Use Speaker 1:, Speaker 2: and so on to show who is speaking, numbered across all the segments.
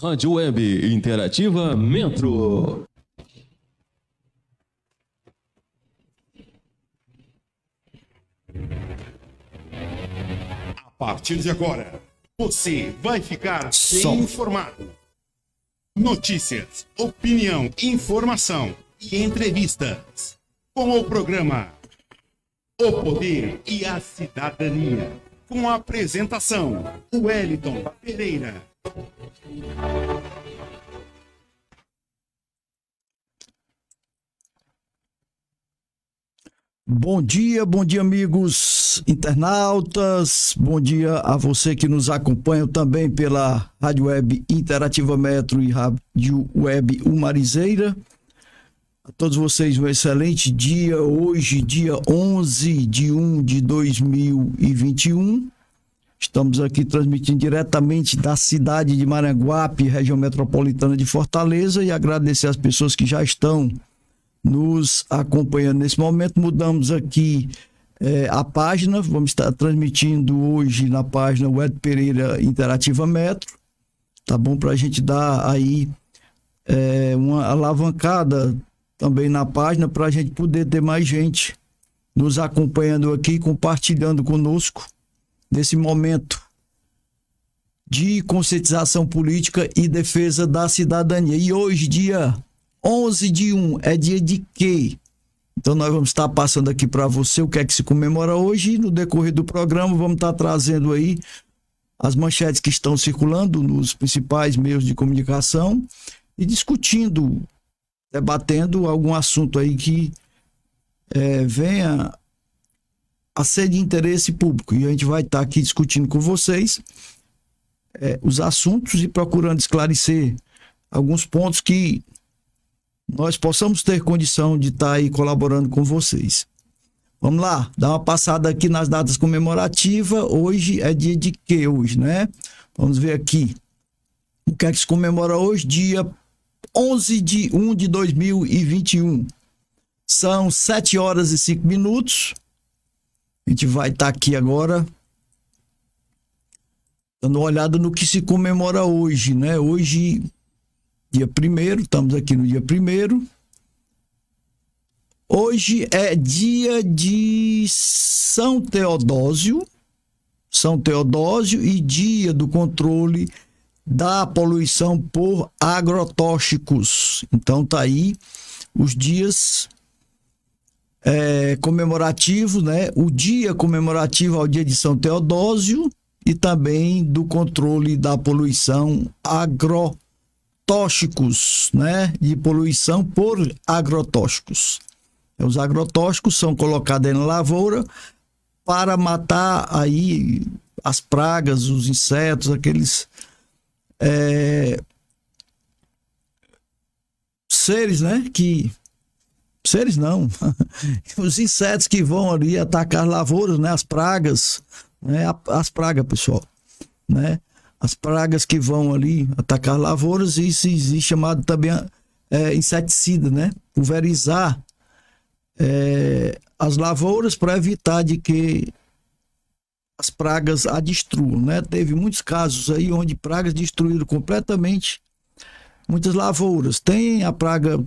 Speaker 1: Rádio Web Interativa Metro.
Speaker 2: A partir de agora, você vai ficar bem informado. Notícias, opinião, informação e entrevistas. Com o programa O Poder e a Cidadania. Com a apresentação, Wellington Pereira.
Speaker 3: Bom dia, amigos internautas. Bom dia a você que nos acompanha também pela Rádio Web Interativa Metro e Rádio Web Umarizeira. A todos vocês um excelente dia. Hoje, dia 11 de 1 de 2021. Estamos aqui transmitindo diretamente da cidade de Maranguape, região metropolitana de Fortaleza, e agradecer às pessoas que já estão nos acompanhando nesse momento. Mudamos aqui a página, vamos estar transmitindo hoje na página Web Pereira Interativa Metro, tá bom? Para a gente dar aí uma alavancada também na página, para a gente poder ter mais gente nos acompanhando aqui, compartilhando conosco nesse momento de conscientização política e defesa da cidadania. E hoje, dia 11 de 1, é dia de quê? Então nós vamos estar passando aqui para você o que é que se comemora hoje, e no decorrer do programa vamos estar trazendo aí as manchetes que estão circulando nos principais meios de comunicação e discutindo, debatendo algum assunto aí que venha a ser de interesse público. E a gente vai estar aqui discutindo com vocês os assuntos e procurando esclarecer alguns pontos que nós possamos ter condição de estar aí colaborando com vocês. Vamos lá, dar uma passada aqui nas datas comemorativas. Hoje é dia de quê hoje, né? Vamos ver aqui. O que é que se comemora hoje? Dia 11 de 1 de 2021. São 7 horas e 5 minutos. A gente vai estar aqui agora dando uma olhada no que se comemora hoje, né? Hoje, dia 1º, estamos aqui no dia 1º. Hoje é dia de São Teodósio e dia do controle da poluição por agrotóxicos. Então tá aí os dias comemorativos, né? O dia comemorativo ao dia de São Teodósio e também do controle da poluição agrotóxicos, né? De poluição por agrotóxicos. Os agrotóxicos são colocados na lavoura para matar aí as pragas, os insetos, aqueles seres, né? Seres não, os insetos que vão ali atacar as lavouras, né? As pragas, né? As pragas, pessoal, né? As pragas que vão ali atacar lavouras, isso existe chamado também inseticida, né? Pulverizar as lavouras para evitar de que as pragas a destruam, né? Teve muitos casos aí onde pragas destruíram completamente muitas lavouras. Tem a praga,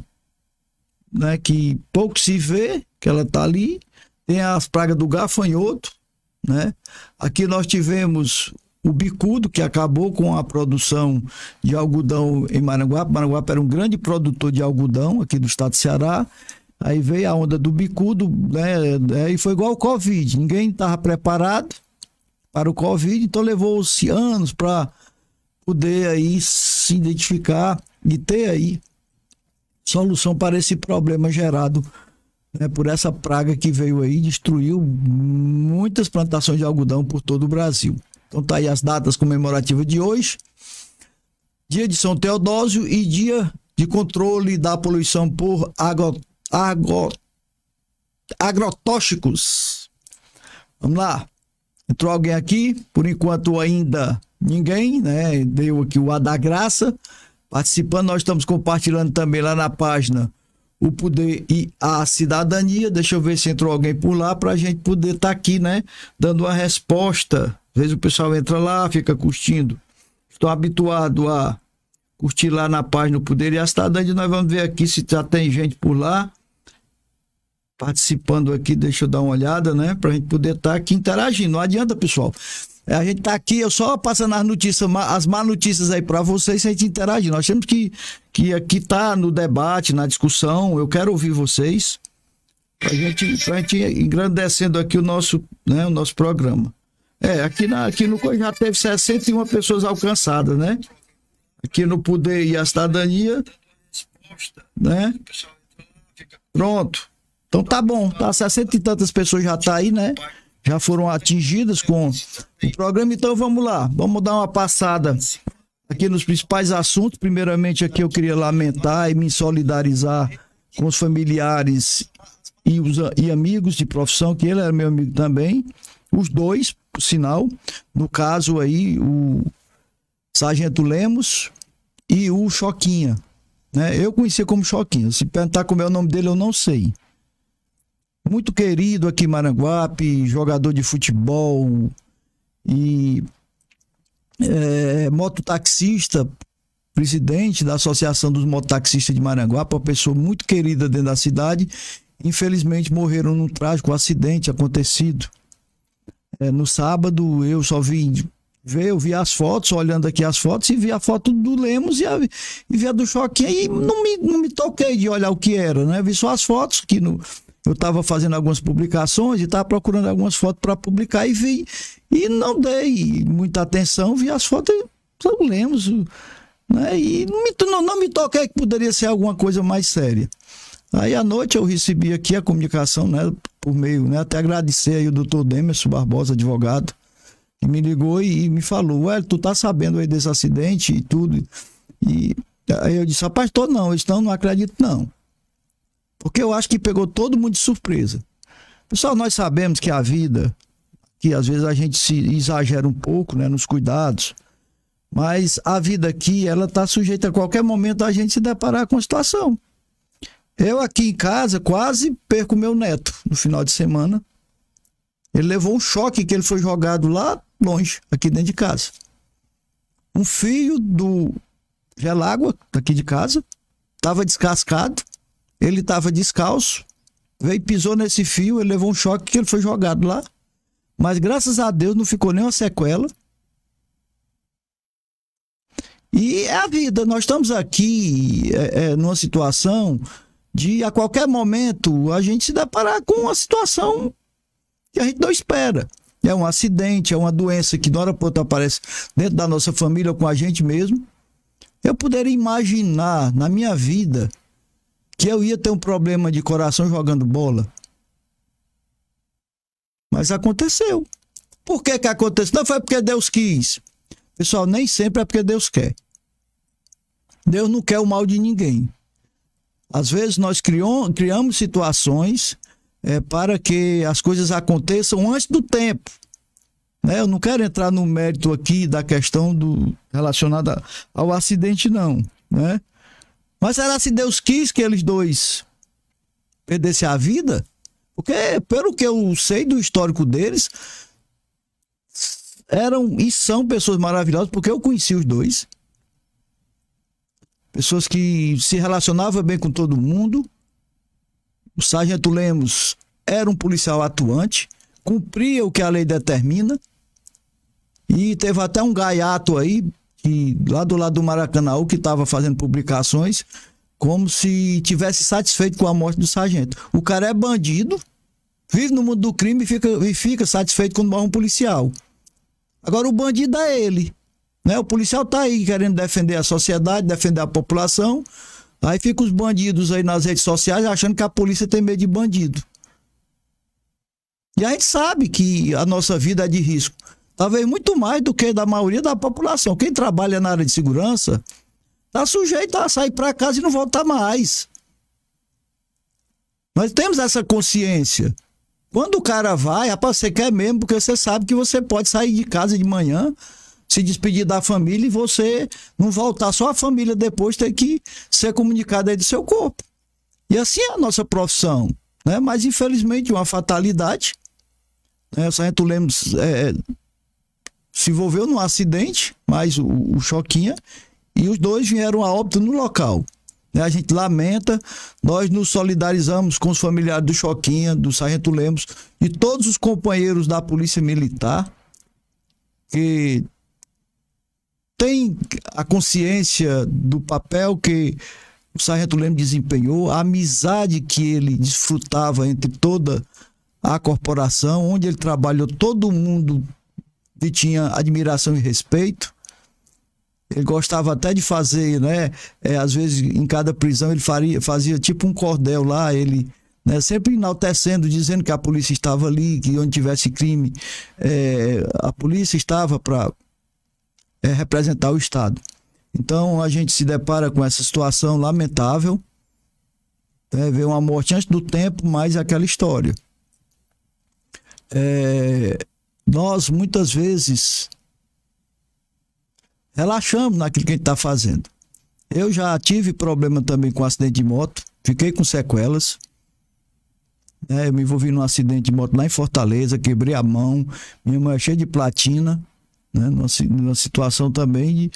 Speaker 3: né, que pouco se vê, que ela tá ali. Tem as pragas do gafanhoto, né? Aqui nós tivemos o bicudo, que acabou com a produção de algodão em Maranguape. Maranguape era um grande produtor de algodão aqui do estado do Ceará. Aí veio a onda do bicudo, né? E foi igual ao Covid. Ninguém estava preparado para o Covid, então levou-se anos para poder aí se identificar e ter aí solução para esse problema gerado, né, por essa praga que veio aí, destruiu muitas plantações de algodão por todo o Brasil. Então tá aí as datas comemorativas de hoje, dia de São Teodósio e dia de controle da poluição por agrotóxicos. Vamos lá. Entrou alguém aqui, por enquanto ainda ninguém, né? Deu aqui o A da Graça participando. Nós estamos compartilhando também lá na página O Poder e a Cidadania. Deixa eu ver se entrou alguém por lá para a gente poder estar aqui, né? Dando uma resposta. Às vezes o pessoal entra lá, fica curtindo. Estou habituado a curtir lá na página O Poder e a Cidadania. Nós vamos ver aqui se já tem gente por lá participando aqui. Deixa eu dar uma olhada, né? Pra gente poder estar aqui interagindo. Não adianta, pessoal. A gente tá aqui, eu só passando as notícias, as más notícias aí para vocês, sem a gente interagir. Nós temos que aqui tá no debate, na discussão. Eu quero ouvir vocês. Pra gente engrandecendo aqui o nosso, né, o nosso programa. Aqui no Coisa já teve 61 pessoas alcançadas, né? Aqui no Poder e a Cidadania, né? Pronto. Então tá bom, tá 60 e tantas pessoas já tá aí, né? Já foram atingidas com o programa, então vamos lá. Vamos dar uma passada aqui nos principais assuntos. Primeiramente aqui eu queria lamentar e me solidarizar com os familiares e amigos de profissão, que ele era meu amigo também, os dois, por sinal, no caso aí o Sargento Lemos e o Choquinha, né? Eu conhecia como Choquinha, se perguntar como é o nome dele eu não sei. Muito querido aqui em Maranguape, jogador de futebol e mototaxista, presidente da Associação dos Mototaxistas de Maranguape, uma pessoa muito querida dentro da cidade. Infelizmente morreram num trágico acidente acontecido no sábado. Eu só eu vi as fotos, olhando aqui as fotos, e vi a foto do Lemos e vi a do Choquinha, e não me toquei de olhar o que era, né? Vi só as fotos que eu estava fazendo algumas publicações e estava procurando algumas fotos para publicar e vi, e não dei muita atenção, vi as fotos do Lemos, né? E não me toquei que poderia ser alguma coisa mais séria. Aí à noite eu recebi aqui a comunicação, né, por meio, né, até agradecer aí o doutor Demerson Barbosa, advogado, que me ligou e me falou: ué, tu tá sabendo aí desse acidente e tudo? E aí eu disse: rapaz, não acredito não. Porque eu acho que pegou todo mundo de surpresa. Pessoal, nós sabemos que a vida, que às vezes a gente se exagera um pouco, né, nos cuidados, mas a vida aqui, ela está sujeita a qualquer momento a gente se deparar com a situação. Eu aqui em casa quase perco meu neto no final de semana. Ele levou um choque que ele foi jogado lá longe, aqui dentro de casa. Um fio do gelágua daqui de casa estava descascado. Ele estava descalço, veio, pisou nesse fio, ele levou um choque que ele foi jogado lá. Mas graças a Deus não ficou nenhuma sequela. E é a vida, nós estamos aqui numa situação de a qualquer momento a gente se deparar com uma situação que a gente não espera. É um acidente, é uma doença que de hora para outra aparece dentro da nossa família ou com a gente mesmo. Eu poderia imaginar na minha vida que eu ia ter um problema de coração jogando bola. Mas aconteceu. Por que aconteceu? Não foi porque Deus quis. Pessoal, nem sempre é porque Deus quer. Deus não quer o mal de ninguém. Às vezes nós criamos situações para que as coisas aconteçam antes do tempo. Né? Eu não quero entrar no mérito aqui da questão relacionada ao acidente, não, né? Mas será se Deus quis que eles dois perdessem a vida? Porque, pelo que eu sei do histórico deles, eram e são pessoas maravilhosas, porque eu conheci os dois. Pessoas que se relacionavam bem com todo mundo. O Sargento Lemos era um policial atuante, cumpria o que a lei determina, e teve até um gaiato aí, lá do lado do Maracanã, que estava fazendo publicações como se tivesse satisfeito com a morte do sargento. O cara é bandido, vive no mundo do crime e fica satisfeito quando morre um policial. Agora o bandido é ele, né? O policial tá aí querendo defender a sociedade, defender a população. Aí fica os bandidos aí nas redes sociais achando que a polícia tem medo de bandido. E a gente sabe que a nossa vida é de risco. Talvez muito mais do que da maioria da população. Quem trabalha na área de segurança está sujeito a sair para casa e não voltar mais. Nós temos essa consciência. Quando o cara vai, rapaz, você quer mesmo, porque você sabe que você pode sair de casa de manhã, se despedir da família e você não voltar. Só a família depois ter que ser comunicada aí do seu corpo. E assim é a nossa profissão, né? Mas infelizmente uma fatalidade, né? O sargento Lemos se envolveu num acidente, mais o Choquinha, e os dois vieram a óbito no local. A gente lamenta, nós nos solidarizamos com os familiares do Choquinha, do sargento Lemos e todos os companheiros da Polícia Militar que têm a consciência do papel que o sargento Lemos desempenhou, a amizade que ele desfrutava entre toda a corporação, onde ele trabalhou, todo mundo que tinha admiração e respeito. Ele gostava até de fazer, né? Às vezes, em cada prisão, ele fazia tipo um cordel lá, ele, né, sempre enaltecendo, dizendo que a polícia estava ali, que onde tivesse crime, a polícia estava para representar o Estado. Então, a gente se depara com essa situação lamentável, né? Ver uma morte antes do tempo, mas aquela história. Nós, muitas vezes, relaxamos naquilo que a gente está fazendo. Eu já tive problema também com acidente de moto, fiquei com sequelas. Eu me envolvi num acidente de moto lá em Fortaleza, quebrei a mão, minha mão é cheia de platina, né? Numa situação também de,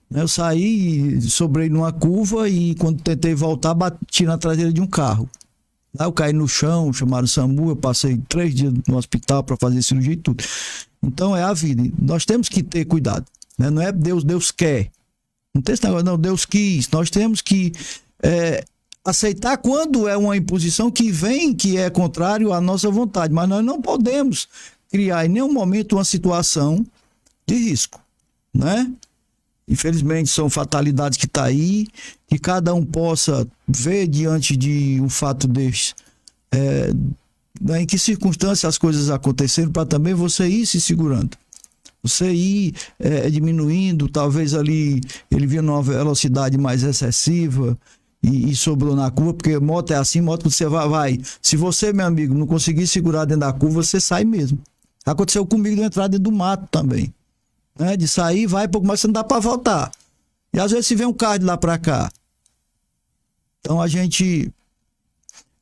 Speaker 3: né? Eu saí e sobrei numa curva e quando tentei voltar, bati na traseira de um carro. Lá eu caí no chão, chamaram o SAMU, eu passei 3 dias no hospital para fazer cirurgia e tudo. Então é a vida. Nós temos que ter cuidado. Não é Deus quer. Não tem esse negócio, não, Deus quis. Nós temos que aceitar quando é uma imposição que vem, que é contrário à nossa vontade. Mas nós não podemos criar em nenhum momento uma situação de risco, né? Infelizmente são fatalidades que estão aí, que cada um possa ver diante de um fato deste, em que circunstâncias as coisas aconteceram, para também você ir se segurando. Você ir diminuindo, talvez ali ele vinha numa velocidade mais excessiva e sobrou na curva, porque moto é assim, moto você vai. Se você, meu amigo, não conseguir segurar dentro da curva, você sai mesmo. Aconteceu comigo de entrar dentro do mato também. Né? De sair, vai pouco mais, você não dá para voltar. E às vezes se vê um carro de lá para cá. Então a gente,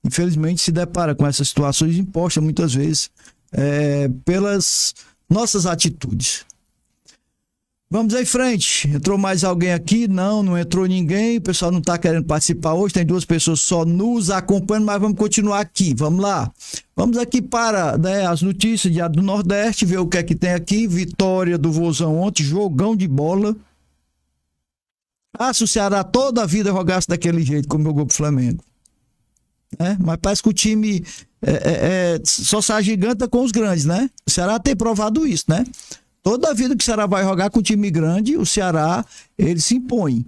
Speaker 3: infelizmente, se depara com essas situações impostas muitas vezes pelas nossas atitudes. Vamos em frente. Entrou mais alguém aqui? Não entrou ninguém. O pessoal não está querendo participar hoje. Tem 2 pessoas só nos acompanhando, mas vamos continuar aqui. Vamos lá. Vamos aqui para, né, as notícias do Nordeste, ver o que é que tem aqui. Vitória do Vozão ontem, jogão de bola. Se o Ceará toda a vida jogasse daquele jeito, como jogou pro Flamengo. Mas parece que o time só se agiganta com os grandes, né? O Ceará tem provado isso, né? Toda a vida que o Ceará vai jogar com um time grande, o Ceará, ele se impõe.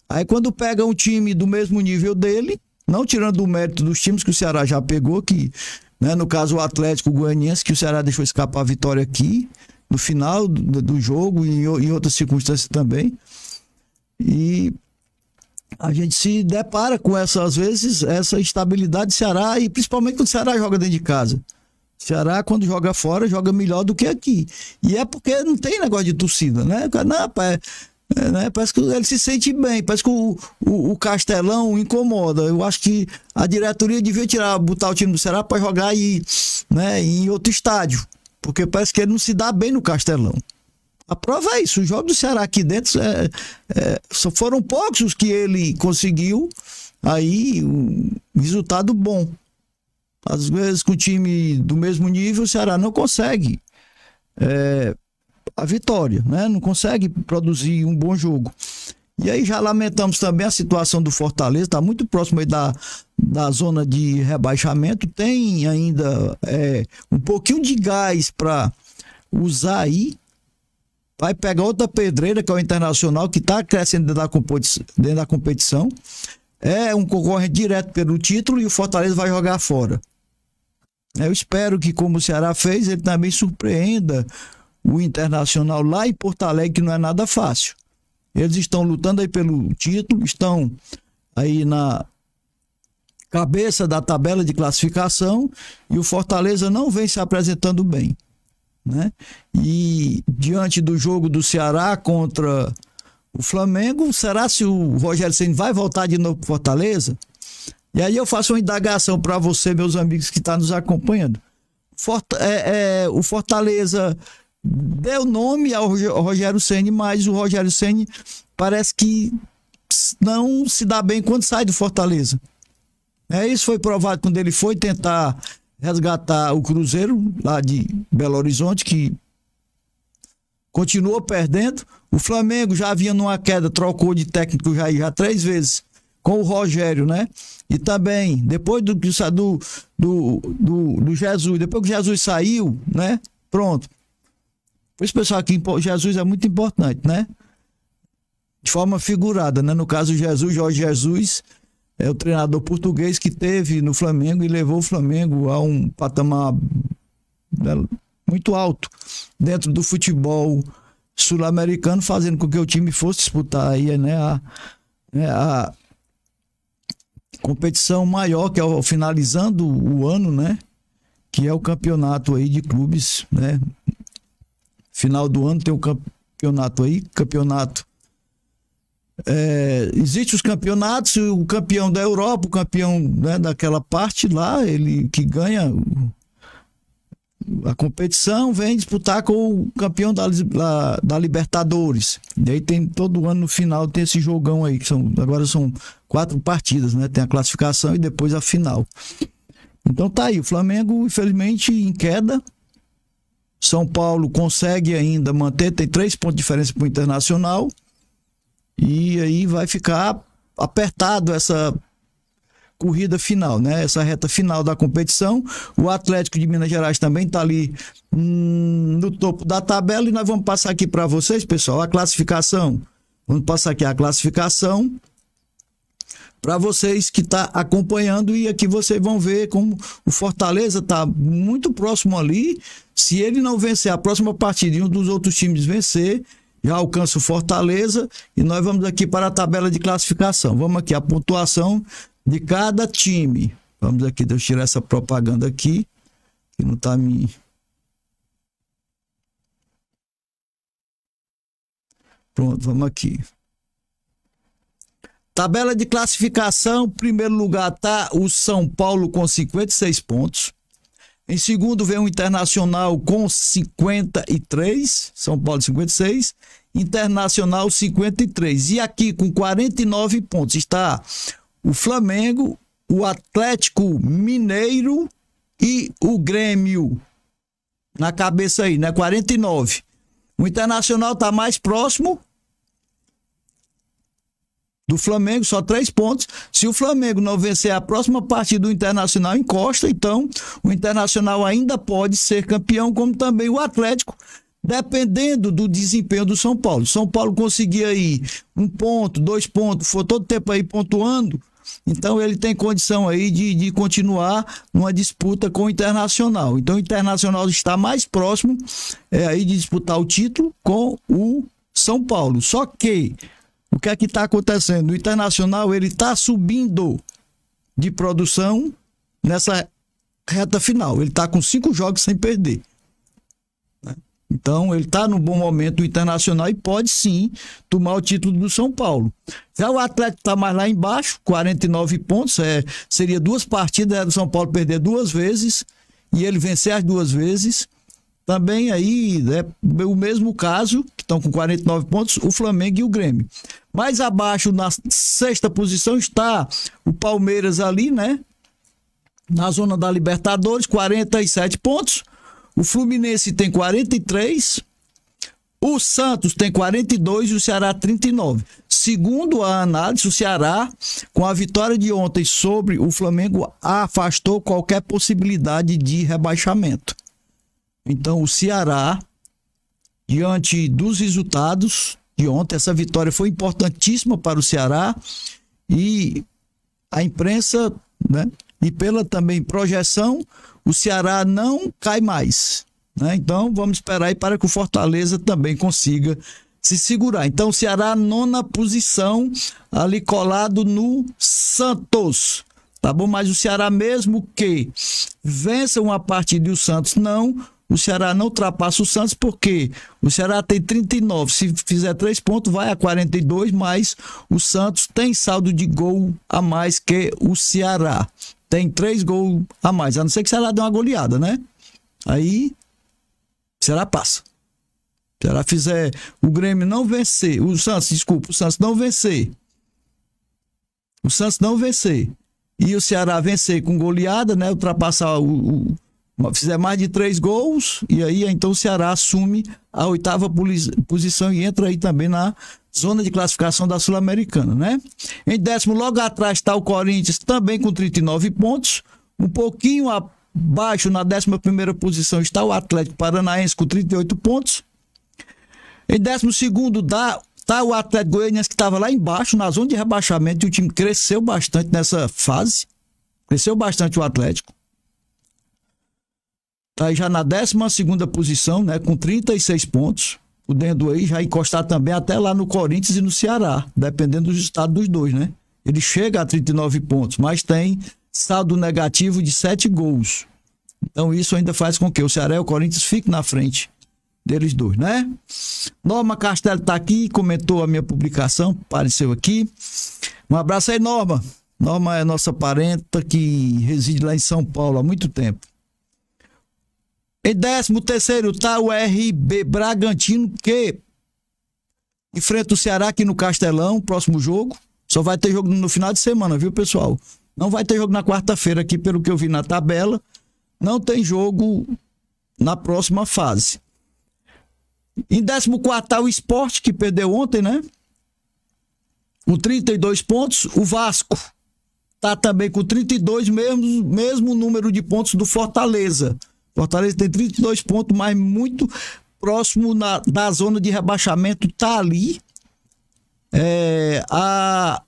Speaker 3: Aí quando pega um time do mesmo nível dele, não tirando o mérito dos times que o Ceará já pegou, que, né, no caso o Atlético Goianiense, que o Ceará deixou escapar a vitória aqui, no final do jogo e em outras circunstâncias também. E a gente se depara com às vezes, essa instabilidade do Ceará, e principalmente quando o Ceará joga dentro de casa. O Ceará, quando joga fora, joga melhor do que aqui. E é porque não tem negócio de torcida, né? Não, parece que ele se sente bem, parece que o Castelão incomoda. Eu acho que a diretoria devia botar o time do Ceará para jogar aí, né, em outro estádio, porque parece que ele não se dá bem no Castelão. A prova é isso, os jogos do Ceará aqui dentro só foram poucos os que ele conseguiu aí um resultado bom. Às vezes com o time do mesmo nível o Ceará não consegue a vitória, né? Não consegue produzir um bom jogo. E aí já lamentamos também a situação do Fortaleza, está muito próximo aí da zona de rebaixamento, tem ainda um pouquinho de gás para usar aí, vai pegar outra pedreira, que é o Internacional, que está crescendo dentro da competição. É um concorrente direto pelo título e o Fortaleza vai jogar fora. Eu espero que, como o Ceará fez, ele também surpreenda o Internacional lá em Porto Alegre, que não é nada fácil. Eles estão lutando aí pelo título, estão aí na cabeça da tabela de classificação e o Fortaleza não vem se apresentando bem, né? E diante do jogo do Ceará contra o Flamengo, será se o Rogério Ceni vai voltar de novo para Fortaleza? E aí eu faço uma indagação para você, meus amigos que estão nos acompanhando. O Fortaleza deu nome ao Rogério Ceni, mas o Rogério Ceni parece que não se dá bem quando sai do Fortaleza. Isso foi provado quando ele foi tentar resgatar o Cruzeiro lá de Belo Horizonte, que continuou perdendo. O Flamengo já vinha numa queda, trocou de técnico já 3 vezes com o Rogério, né? E também, depois do Jesus, depois que Jesus saiu, né? Pronto. Por isso, pessoal, aqui Jesus é muito importante, né? De forma figurada, né? No caso, Jorge Jesus é o treinador português que teve no Flamengo e levou o Flamengo a um patamar muito alto dentro do futebol sul-americano, fazendo com que o time fosse disputar aí, né, a competição maior, que é finalizando o ano, né, que é o campeonato aí de clubes, né? Final do ano tem o campeonato aí, existe os campeonatos, o campeão da Europa, o campeão, né, daquela parte lá, ele que ganha a competição, vem disputar com o campeão da Libertadores. E aí tem todo ano no final tem esse jogão aí, que agora são 4 partidas, né? Tem a classificação e depois a final. Então tá aí, o Flamengo infelizmente em queda. São Paulo consegue ainda manter, tem 3 pontos de diferença para o Internacional. E aí vai ficar apertado essa corrida final, né? Essa reta final da competição. O Atlético de Minas Gerais também está ali no topo da tabela. E nós vamos passar aqui para vocês, pessoal, a classificação. Vamos passar aqui a classificação para vocês que estão acompanhando. E aqui vocês vão ver como o Fortaleza está muito próximo ali. Se ele não vencer a próxima partida e um dos outros times vencer, já alcança o Fortaleza. E nós vamos aqui para a tabela de classificação. Vamos aqui a pontuação de cada time. Vamos aqui, deixa eu tirar essa propaganda aqui, que não está me... Pronto, vamos aqui. Tabela de classificação, em primeiro lugar está o São Paulo com 56 pontos. Em segundo vem o Internacional com 53, São Paulo 56, Internacional 53. E aqui com 49 pontos está o Flamengo, o Atlético Mineiro e o Grêmio. Na cabeça aí, né? 49. O Internacional está mais próximo do Flamengo, só 3 pontos. Se o Flamengo não vencer a próxima partida do Internacional, encosta. Então, o Internacional ainda pode ser campeão, como também o Atlético, dependendo do desempenho do São Paulo. São Paulo conseguir aí 1 ponto, 2 pontos, for todo tempo aí pontuando, então ele tem condição aí de continuar numa disputa com o Internacional. Então o Internacional está mais próximo aí de disputar o título com o São Paulo. Só que o que é que está acontecendo? O Internacional ele está subindo de produção nessa reta final. Ele está com 5 jogos sem perder. Então, ele está num bom momento do Internacional e pode sim tomar o título do São Paulo. Já o Atlético está mais lá embaixo, 49 pontos. Seria 2 partidas do São Paulo perder 2 vezes e ele vencer as 2 vezes. Também aí é o mesmo caso, que estão com 49 pontos, o Flamengo e o Grêmio. Mais abaixo, na 6ª posição, está o Palmeiras ali, né? Na zona da Libertadores, 47 pontos. O Fluminense tem 43, o Santos tem 42 e o Ceará 39. Segundo a análise, o Ceará, com a vitória de ontem sobre o Flamengo, afastou qualquer possibilidade de rebaixamento. Então o Ceará diante dos resultados de ontem. Essa vitória foi importantíssima para o Ceará e a imprensa, né? E pela também projeção, o Ceará não cai mais, né? Então vamos esperar aí para que o Fortaleza também consiga se segurar. Então o Ceará, 9ª posição, ali colado no Santos, tá bom? Mas o Ceará, mesmo que vença uma partida e o Santos não, o Ceará não ultrapassa o Santos, porque o Ceará tem 39, se fizer 3 pontos vai a 42, mas o Santos tem saldo de gol a mais que o Ceará, tem 3 gols a mais, a não ser que o Ceará dê uma goleada, né? Aí o Ceará passa. Se o Ceará fizer o Grêmio não vencer, o Santos não vencer, e o Ceará vencer com goleada, né? Ultrapassar fizer mais de 3 gols, e aí então o Ceará assume a 8ª posição e entra aí também na zona de classificação da Sul-Americana, né? Em 10º, logo atrás está o Corinthians, também com 39 pontos. Um pouquinho abaixo, na 11ª posição, está o Atlético Paranaense com 38 pontos. Em 12º está o Atlético Goianiense, que estava lá embaixo, na zona de rebaixamento, e o time cresceu bastante nessa fase. Cresceu bastante o Atlético. Está aí já na 12ª posição, né, com 36 pontos, podendo aí já encostar também até lá no Corinthians e no Ceará, dependendo do resultado dos dois, né? Ele chega a 39 pontos, mas tem saldo negativo de 7 gols. Então isso ainda faz com que o Ceará e o Corinthians fiquem na frente deles dois, né? Norma Castelo está aqui, comentou a minha publicação, apareceu aqui. Um abraço aí, Norma. Norma é nossa parenta que reside lá em São Paulo há muito tempo. Em 13º está o RB Bragantino, que enfrenta o Ceará aqui no Castelão, próximo jogo. Só vai ter jogo no final de semana, viu, pessoal? Não vai ter jogo na quarta-feira aqui, pelo que eu vi na tabela. Não tem jogo na próxima fase. Em 14º está o Sport, que perdeu ontem, né? Com 32 pontos. O Vasco está também com 32, mesmo número de pontos do Fortaleza. Fortaleza tem 32 pontos, mas muito próximo da zona de rebaixamento, tá ali. A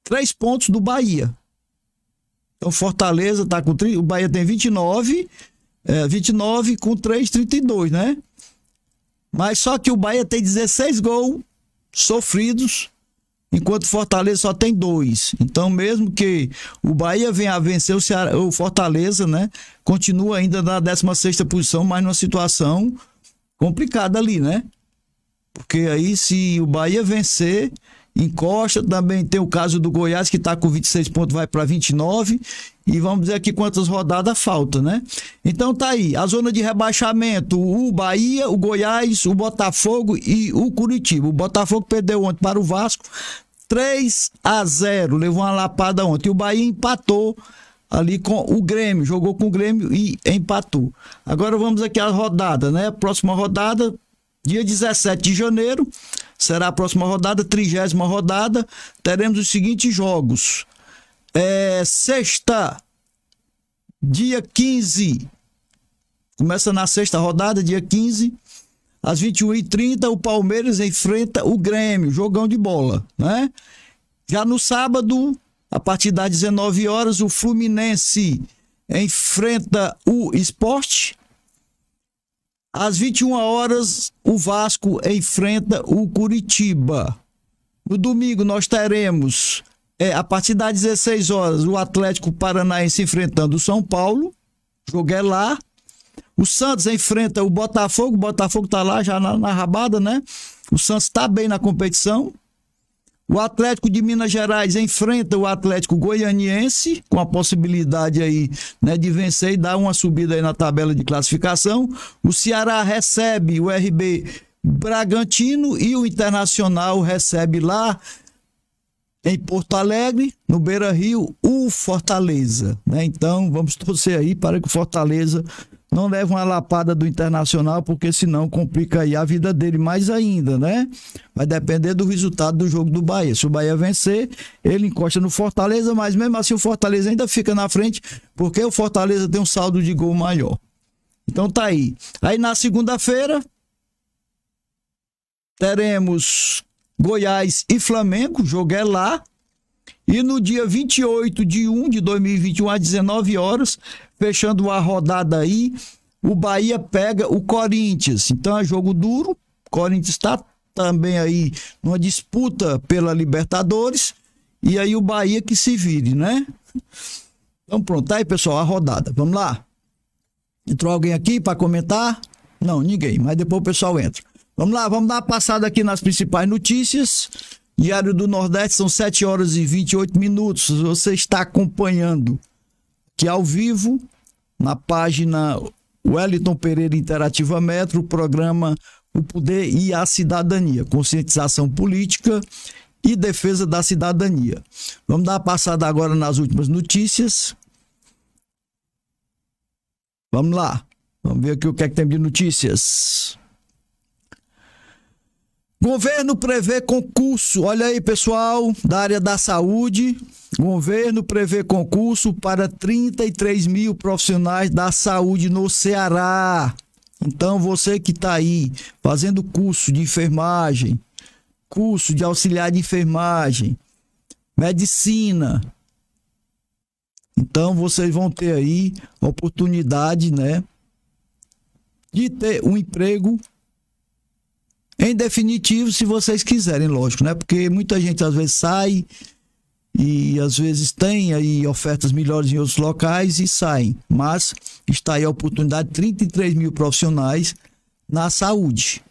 Speaker 3: 3 pontos do Bahia. Então Fortaleza tá com o Bahia tem 29 com 3, 32, né? Mas só que o Bahia tem 16 gols sofridos, enquanto o Fortaleza só tem 2. Então, mesmo que o Bahia venha a vencer o Fortaleza, né? Continua ainda na 16ª posição, mas numa situação complicada ali, né? Porque aí, se o Bahia vencer, encosta. Também tem o caso do Goiás, que está com 26 pontos, vai para 29. E vamos dizer aqui quantas rodadas faltam, né? Então tá aí, a zona de rebaixamento, o Bahia, o Goiás, o Botafogo e o Curitiba. O Botafogo perdeu ontem para o Vasco 3-0, levou uma lapada ontem. E o Bahia empatou ali com o Grêmio, jogou com o Grêmio e empatou. Agora vamos aqui à rodada, né? Próxima rodada, dia 17 de janeiro, será a próxima rodada, 30ª rodada. Teremos os seguintes jogos. Sexta, dia 15, começa na sexta rodada, dia 15, às 21h30, o Palmeiras enfrenta o Grêmio, jogão de bola, né? Já no sábado, a partir das 19 horas, o Fluminense enfrenta o Sport. Às 21 horas, o Vasco enfrenta o Curitiba. No domingo, nós teremos, a partir das 16 horas, o Atlético Paranaense enfrentando o São Paulo. Jogo é lá. O Santos enfrenta o Botafogo. O Botafogo está lá já na rabada, né? O Santos está bem na competição. O Atlético de Minas Gerais enfrenta o Atlético Goianiense, com a possibilidade aí, né, de vencer e dar uma subida aí na tabela de classificação. O Ceará recebe o RB Bragantino e o Internacional recebe lá em Porto Alegre, no Beira-Rio, o Fortaleza, né? Então vamos torcer aí para que o Fortaleza não leve uma lapada do Internacional, porque senão complica aí a vida dele mais ainda, né? Vai depender do resultado do jogo do Bahia. Se o Bahia vencer, ele encosta no Fortaleza, mas mesmo assim o Fortaleza ainda fica na frente, porque o Fortaleza tem um saldo de gol maior. Então tá aí. Aí na segunda-feira teremos Goiás e Flamengo, o jogo é lá. E no dia 28 de 1 de 2021, às 19 horas, fechando a rodada aí, o Bahia pega o Corinthians. Então é jogo duro. O Corinthians está também aí numa disputa pela Libertadores. E aí o Bahia que se vire, né? Então pronto, tá aí, pessoal, a rodada. Vamos lá. Entrou alguém aqui para comentar? Não, ninguém, mas depois o pessoal entra. Vamos lá, vamos dar uma passada aqui nas principais notícias. Diário do Nordeste, são 7 horas e 28 minutos. Você está acompanhando aqui ao vivo, na página Wellington Pereira Interativa Metro, o programa O Poder e a Cidadania, conscientização política e defesa da cidadania. Vamos dar uma passada agora nas últimas notícias. Vamos lá, vamos ver aqui o que é que tem de notícias. Governo prevê concurso, olha aí, pessoal, da área da saúde. Governo prevê concurso para 33 mil profissionais da saúde no Ceará. Então, você que está aí fazendo curso de enfermagem, curso de auxiliar de enfermagem, medicina, então vocês vão ter aí a oportunidade, né, de ter um emprego em definitivo, se vocês quiserem, lógico, né? Porque muita gente às vezes sai e às vezes tem aí ofertas melhores em outros locais e saem. Mas está aí a oportunidade de 33 mil profissionais na saúde.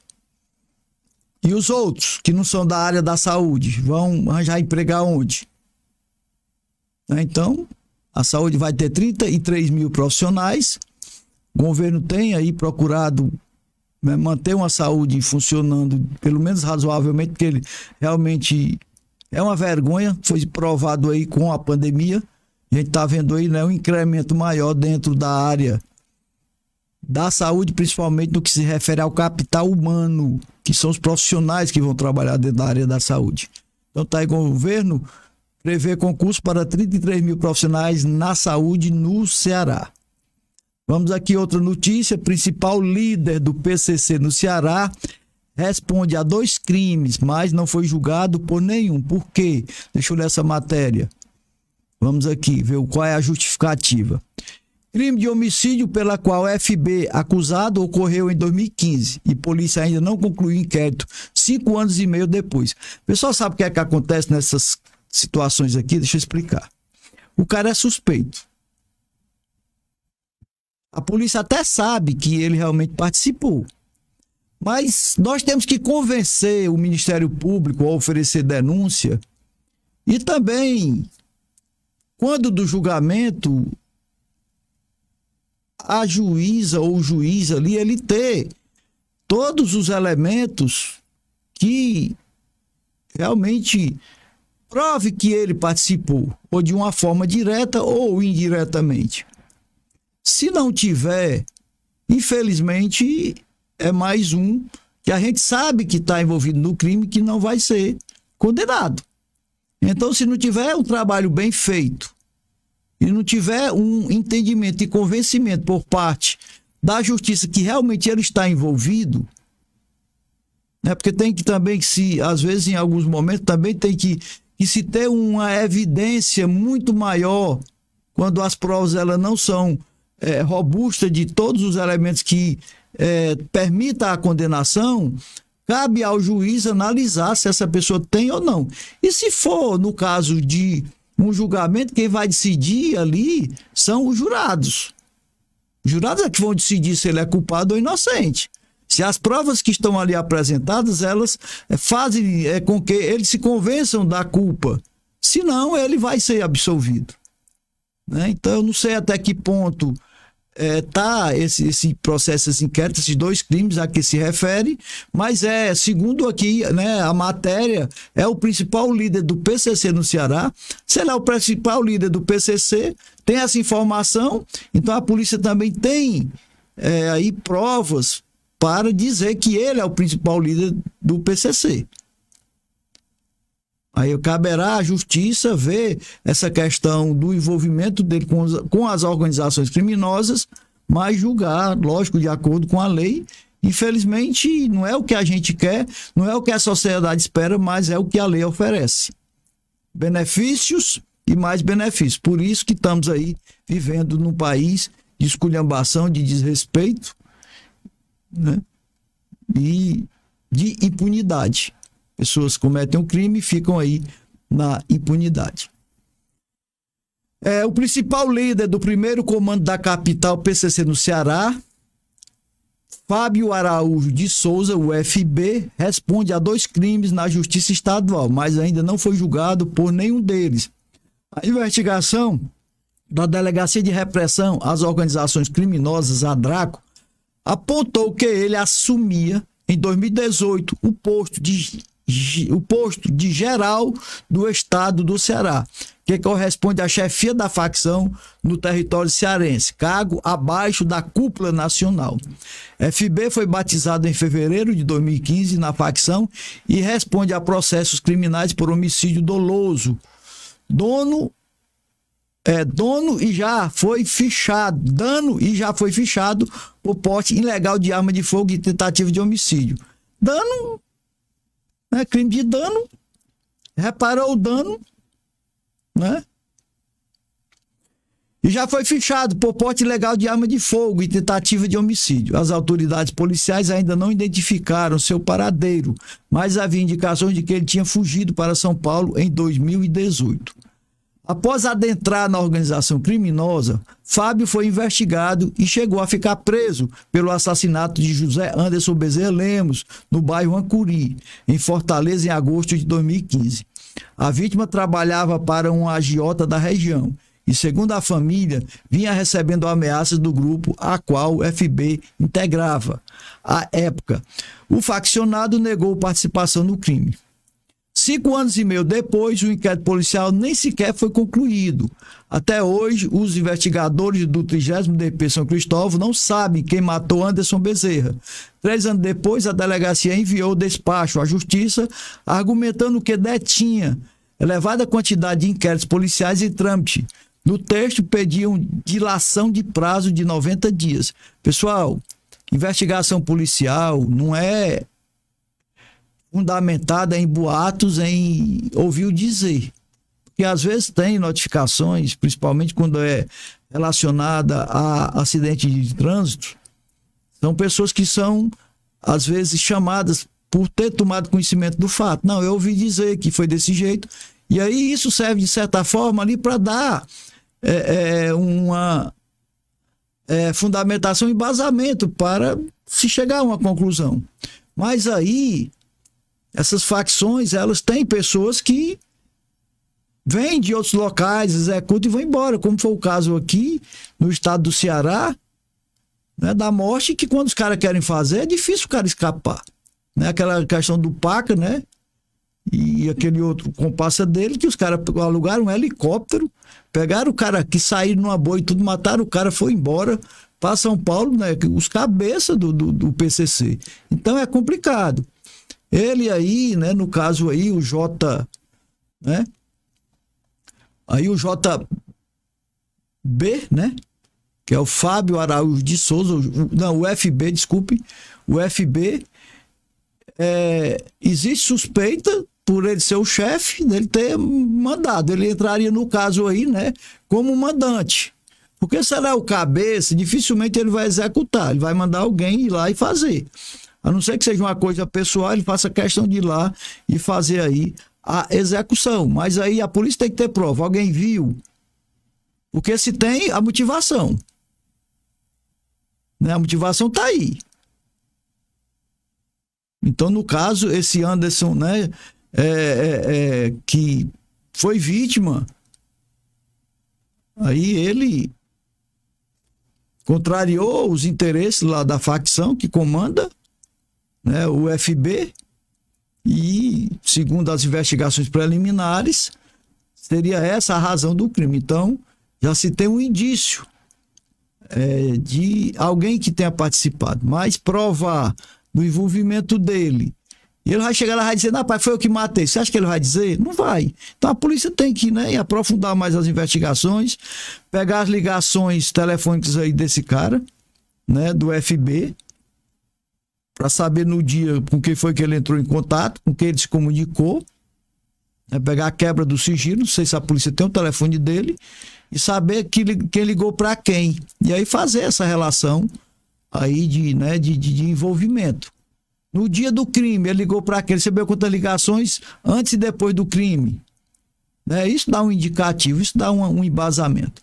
Speaker 3: E os outros que não são da área da saúde vão arranjar emprego aonde? Então, a saúde vai ter 33 mil profissionais. O governo tem aí procurado manter uma saúde funcionando, pelo menos razoavelmente, porque ele realmente é uma vergonha, foi provado aí com a pandemia. A gente está vendo aí, né, um incremento maior dentro da área da saúde, principalmente no que se refere ao capital humano, que são os profissionais que vão trabalhar dentro da área da saúde. Então tá aí, o governo prevê concurso para 33 mil profissionais na saúde no Ceará. Vamos aqui, outra notícia. Principal líder do PCC no Ceará responde a 2 crimes, mas não foi julgado por nenhum. Por quê? Deixa eu ler essa matéria. Vamos aqui ver qual é a justificativa. Crime de homicídio pela qual FB acusado ocorreu em 2015 e polícia ainda não concluiu o inquérito 5 anos e meio depois. O pessoal sabe o que é que acontece nessas situações aqui? Deixa eu explicar. O cara é suspeito. A polícia até sabe que ele realmente participou. Mas nós temos que convencer o Ministério Público a oferecer denúncia e também, quando do julgamento, a juíza ou o juiz ali, ele ter todos os elementos que realmente prove que ele participou, ou de uma forma direta ou indiretamente. Se não tiver, infelizmente, é mais um que a gente sabe que está envolvido no crime, que não vai ser condenado. Então, se não tiver um trabalho bem feito e não tiver um entendimento e convencimento por parte da justiça que realmente ele está envolvido, né? Porque tem que também, às vezes, em alguns momentos, também tem que se ter uma evidência muito maior quando as provas elas não são robusta de todos os elementos que permita a condenação, cabe ao juiz analisar se essa pessoa tem ou não. E se for no caso de um julgamento, quem vai decidir ali são os jurados. Os jurados é que vão decidir se ele é culpado ou inocente. Se as provas que estão ali apresentadas, elas fazem com que eles se convençam da culpa. Senão, ele vai ser absolvido. Né? Então, eu não sei até que ponto tá esse processo, esse inquérito, esses 2 crimes a que se refere, mas segundo aqui, né, a matéria, é o principal líder do PCC no Ceará. Se ele é o principal líder do PCC, tem essa informação, então a polícia também tem aí provas para dizer que ele é o principal líder do PCC. Aí caberá à justiça ver essa questão do envolvimento dele com as organizações criminosas mas julgar, lógico, de acordo com a lei. Infelizmente, não é o que a gente quer, não é o que a sociedade espera, mas é o que a lei oferece. Benefícios e mais benefícios. Por isso que estamos aí vivendo num país de esculhambação, de desrespeito, né? E de impunidade. Pessoas cometem um crime e ficam aí na impunidade. O principal líder do primeiro comando da capital PCC no Ceará, Fábio Araújo de Souza, o FB, responde a 2 crimes na Justiça Estadual, mas ainda não foi julgado por nenhum deles. A investigação da Delegacia de Repressão às Organizações Criminosas, a DRACO, apontou que ele assumia, em 2018, o posto de geral do estado do Ceará, que corresponde à chefia da facção no território cearense, cargo abaixo da cúpula nacional. FB foi batizado em fevereiro de 2015 na facção e responde a processos criminais por homicídio doloso. Dono e já foi fichado, dano e já foi fichado por porte ilegal de arma de fogo e tentativa de homicídio. Dano, né? Crime de dano, reparou o dano, né? E já foi fichado por porte ilegal de arma de fogo e tentativa de homicídio. As autoridades policiais ainda não identificaram seu paradeiro, mas havia indicações de que ele tinha fugido para São Paulo em 2018. Após adentrar na organização criminosa, Fábio foi investigado e chegou a ficar preso pelo assassinato de José Anderson Bezerra Lemos, no bairro Ancuri, em Fortaleza, em agosto de 2015. A vítima trabalhava para um agiota da região e, segundo a família, vinha recebendo ameaças do grupo a qual o FB integrava. À época, o faccionado negou participação no crime. 5 anos e meio depois, o inquérito policial nem sequer foi concluído. Até hoje, os investigadores do 30º DP São Cristóvão não sabem quem matou Anderson Bezerra. 3 anos depois, a delegacia enviou o despacho à justiça, argumentando que detinha elevada quantidade de inquéritos policiais em trâmite. No texto, pediam dilação de prazo de 90 dias. Pessoal, investigação policial não é fundamentada em boatos, em ouvir dizer. Porque às vezes tem notificações, principalmente quando é relacionada a acidente de trânsito, são pessoas que são, às vezes, chamadas por ter tomado conhecimento do fato. Não, eu ouvi dizer que foi desse jeito, e aí isso serve, de certa forma, ali para dar uma fundamentação, embasamento para se chegar a uma conclusão. Mas aí essas facções, elas têm pessoas que vêm de outros locais, executam e vão embora, como foi o caso aqui no estado do Ceará, né, da morte, que quando os caras querem fazer, é difícil o cara escapar. Né? Aquela questão do Paca, né? E aquele outro comparsa dele, que os caras alugaram um helicóptero, pegaram o cara que saíram numa boa e tudo, mataram o cara, foi embora para São Paulo, né? Os cabeças do PCC. Então é complicado. Ele aí, né, no caso aí, o J, né? Aí o JB, né? Que é o Fábio Araújo de Souza, não, o FB, desculpe, o FB, existe suspeita por ele ser o chefe, dele ter mandado. Ele entraria no caso aí, né, como mandante. Porque se ele é o cabeça, dificilmente ele vai executar, ele vai mandar alguém ir lá e fazer. A não ser que seja uma coisa pessoal, ele faça questão de ir lá e fazer aí a execução. Mas aí a polícia tem que ter prova. Alguém viu? Porque se tem a motivação. Né? A motivação está aí. Então, no caso, esse Anderson, né, que foi vítima, aí ele contrariou os interesses lá da facção que comanda, né, o FB, e, segundo as investigações preliminares, seria essa a razão do crime. Então, já se tem um indício de alguém que tenha participado, mas provar do envolvimento dele, e ele vai chegar lá e vai dizer, não, pai, foi eu que matei. Você acha que ele vai dizer? Não vai. Então a polícia tem que, né, aprofundar mais as investigações, pegar as ligações telefônicas aí desse cara, né, do FB, para saber no dia com quem foi que ele entrou em contato, com quem ele se comunicou, né, pegar a quebra do sigilo, não sei se a polícia tem o telefone dele, e saber quem ligou para quem. E aí fazer essa relação aí de envolvimento. No dia do crime, ele ligou para quem? Ele recebeu quantas ligações antes e depois do crime. Né? Isso dá um indicativo, isso dá um embasamento.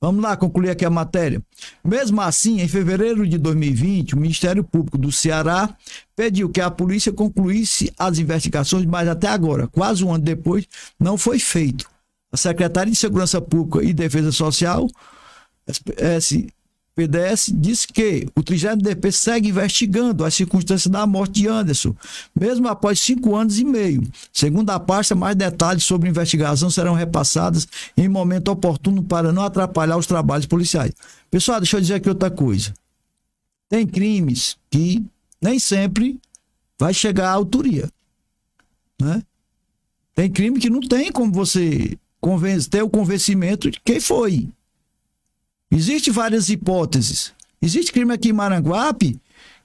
Speaker 3: Vamos lá, concluir aqui a matéria. Mesmo assim, em fevereiro de 2020, o Ministério Público do Ceará pediu que a polícia concluísse as investigações, mas até agora, quase um ano depois, não foi feito. A Secretaria de Segurança Pública e Defesa Social, PDS, disse que o 30º DP segue investigando as circunstâncias da morte de Anderson, mesmo após 5 anos e meio. Segundo a pasta, mais detalhes sobre a investigação serão repassados em momento oportuno para não atrapalhar os trabalhos policiais. Pessoal, deixa eu dizer aqui outra coisa. Tem crimes que nem sempre vai chegar à autoria, né? Tem crime que não tem como você ter o convencimento de quem foi. Existem várias hipóteses. Existe crime aqui em Maranguape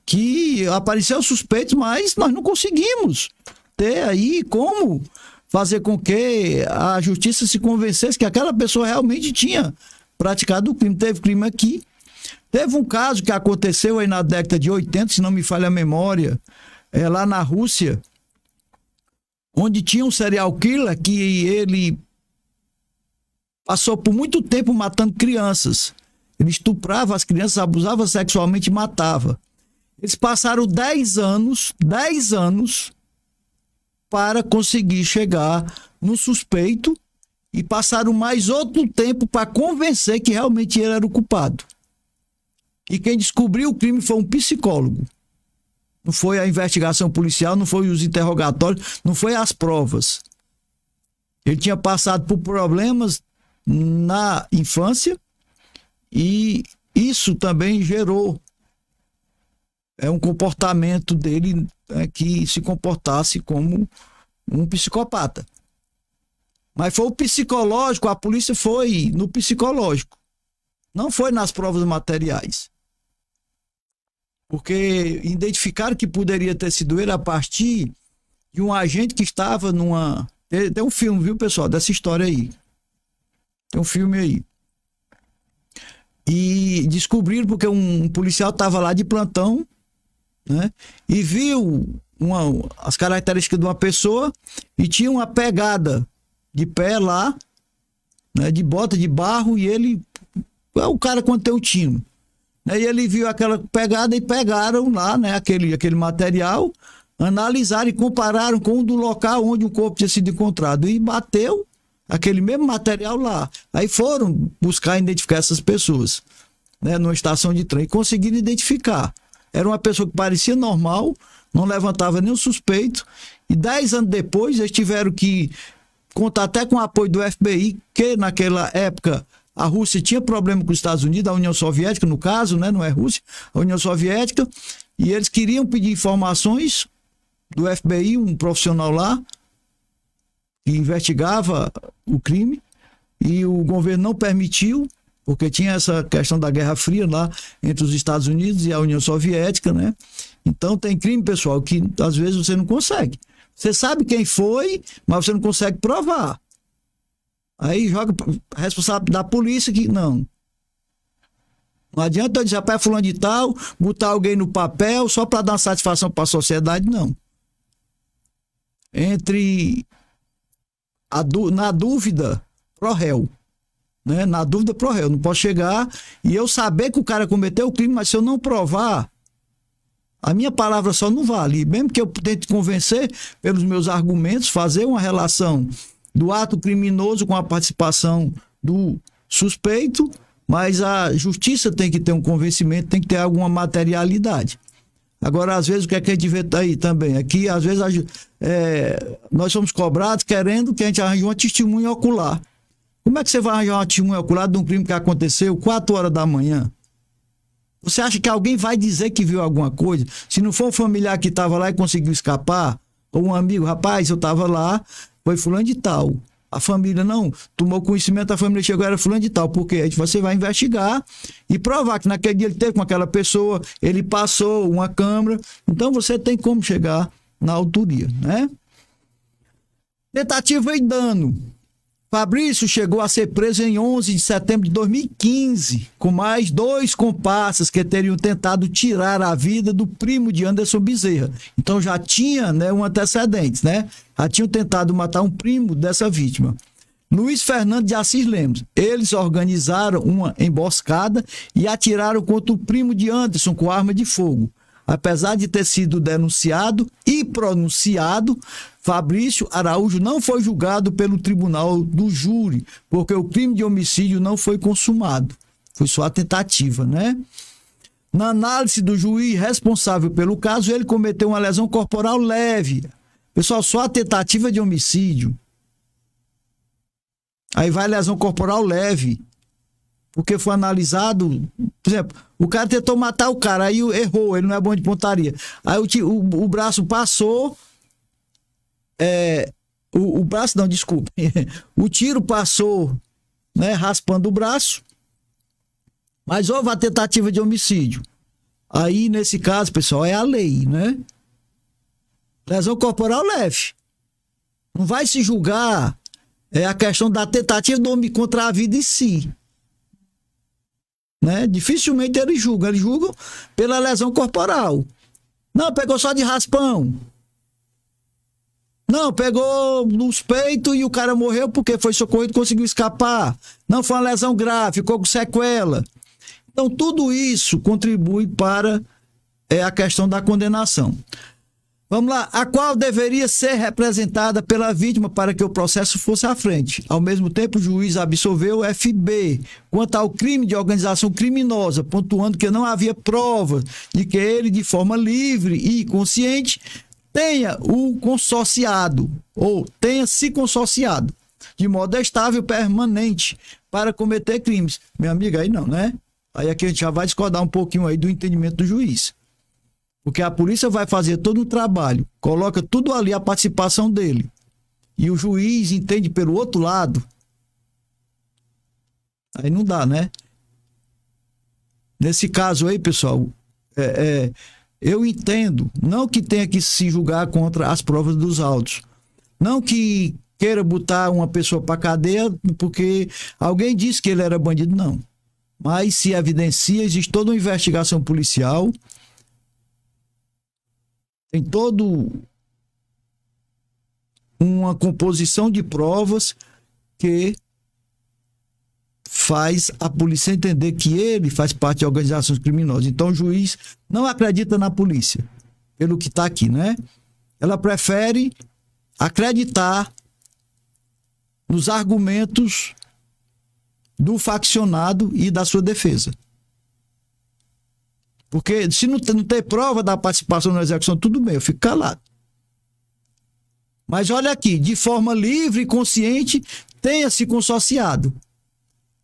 Speaker 3: que apareceu suspeitos, mas nós não conseguimos ter aí como fazer com que a justiça se convencesse que aquela pessoa realmente tinha praticado o crime. Teve crime aqui. Teve um caso que aconteceu aí na década de 80, se não me falha a memória, lá na Rússia, onde tinha um serial killer que ele passou por muito tempo matando crianças. Ele estuprava as crianças, abusava sexualmente e matava. Eles passaram 10 anos para conseguir chegar no suspeito e passaram mais outro tempo para convencer que realmente ele era o culpado. E quem descobriu o crime foi um psicólogo. Não foi a investigação policial, não foi os interrogatórios, não foi as provas. Ele tinha passado por problemas na infância e isso também gerou um comportamento dele que se comportasse como um psicopata. Mas foi o psicológico, a polícia foi no psicológico, não foi nas provas materiais. Porque identificaram que poderia ter sido ele a partir de um agente que estava numa... Tem um filme, viu, pessoal, dessa história aí. Tem um filme aí. E descobriram porque um policial estava lá de plantão, né? E viu as características de uma pessoa e tinha uma pegada de pé lá, né? De bota de barro, e ele... É o cara quando tem o tino. Né? E ele viu aquela pegada e pegaram lá, né? Aquele material, analisaram e compararam com o do local onde o corpo tinha sido encontrado. E bateu aquele mesmo material lá. Aí foram buscar identificar essas pessoas, né, numa estação de trem, e conseguiram identificar. Era uma pessoa que parecia normal, não levantava nenhum suspeito, e 10 anos depois eles tiveram que contar até com o apoio do FBI, que naquela época a Rússia tinha problema com os Estados Unidos, a União Soviética, no caso, né, não é Rússia, a União Soviética, e eles queriam pedir informações do FBI, um profissional lá, que investigava o crime, e o governo não permitiu, porque tinha essa questão da Guerra Fria lá entre os Estados Unidos e a União Soviética, né? Então tem crime, pessoal, que às vezes você não consegue. Você sabe quem foi, mas você não consegue provar. Aí joga a responsabilidade da polícia que não. Não adianta eu dizer, rapaz, fulano de tal, botar alguém no papel só para dar satisfação para a sociedade, não. Na dúvida, pro réu. Né? Na dúvida, pro réu. Não posso chegar e eu saber que o cara cometeu o crime, mas se eu não provar, a minha palavra só não vale. Mesmo que eu tente convencer pelos meus argumentos, fazer uma relação do ato criminoso com a participação do suspeito, mas a justiça tem que ter um convencimento, tem que ter alguma materialidade. Agora, às vezes, o que é que a gente vê aí também? Aqui, às vezes, nós somos cobrados querendo que a gente arranje uma testemunha ocular. Como é que você vai arranjar uma testemunha ocular de um crime que aconteceu 4 horas da manhã? Você acha que alguém vai dizer que viu alguma coisa? Se não for um familiar que estava lá e conseguiu escapar, ou um amigo, rapaz, eu estava lá, foi fulano de tal. A família não tomou conhecimento, a família chegou, era fulano de tal, porque você vai investigar e provar que naquele dia ele teve com aquela pessoa, ele passou uma câmera, então você tem como chegar na autoria, né? Tentativa e dano. Fabrício chegou a ser preso em 11 de setembro de 2015, com mais 2 comparsas que teriam tentado tirar a vida do primo de Anderson Bezerra. Então já tinha, né, um antecedente, né? Já tinham tentado matar um primo dessa vítima. Luiz Fernando de Assis Lemos. Eles organizaram uma emboscada e atiraram contra o primo de Anderson com arma de fogo. Apesar de ter sido denunciado e pronunciado, Fabrício Araújo não foi julgado pelo tribunal do júri, porque o crime de homicídio não foi consumado. Foi só a tentativa, né? Na análise do juiz responsável pelo caso, ele cometeu uma lesão corporal leve. Pessoal, só a tentativa de homicídio. Aí vai lesão corporal leve. Porque foi analisado, por exemplo, o cara tentou matar o cara, aí errou, ele não é bom de pontaria. Aí o braço passou, o braço não, desculpe, o tiro passou, né, raspando o braço, mas houve a tentativa de homicídio. Aí, nesse caso, pessoal, é a lei, né? Lesão corporal leve. Não vai se julgar a questão da tentativa de homicídio contra a vida em si. Né? Dificilmente eles julgam pela lesão corporal. Não, pegou só de raspão. Não, pegou nos peitos e o cara morreu porque foi socorrido e conseguiu escapar. Não, foi uma lesão grave, ficou com sequela. Então, tudo isso contribui para a questão da condenação. Vamos lá, a qual deveria ser representada pela vítima para que o processo fosse à frente. Ao mesmo tempo, o juiz absolveu o FB quanto ao crime de organização criminosa, pontuando que não havia prova de que ele, de forma livre e consciente, tenha o consorciado, ou tenha se consorciado, de modo estável e permanente, para cometer crimes. Minha amiga, aí não, né? Aí aqui a gente já vai discordar um pouquinho aí do entendimento do juiz. Porque a polícia vai fazer todo o trabalho, coloca tudo ali, a participação dele. E o juiz entende pelo outro lado. Aí não dá, né? Nesse caso aí, pessoal, eu entendo, não que tenha que se julgar contra as provas dos autos. Não que queira botar uma pessoa para cadeia porque alguém disse que ele era bandido, não. Mas se evidencia, existe toda uma investigação policial. Tem todo uma composição de provas que faz a polícia entender que ele faz parte de organizações criminosas. Então o juiz não acredita na polícia, pelo que está aqui, né? Ela prefere acreditar nos argumentos do faccionado e da sua defesa. Porque se não ter prova da participação na execução, tudo bem, eu fico calado. Mas olha aqui, de forma livre e consciente, tenha se consorciado.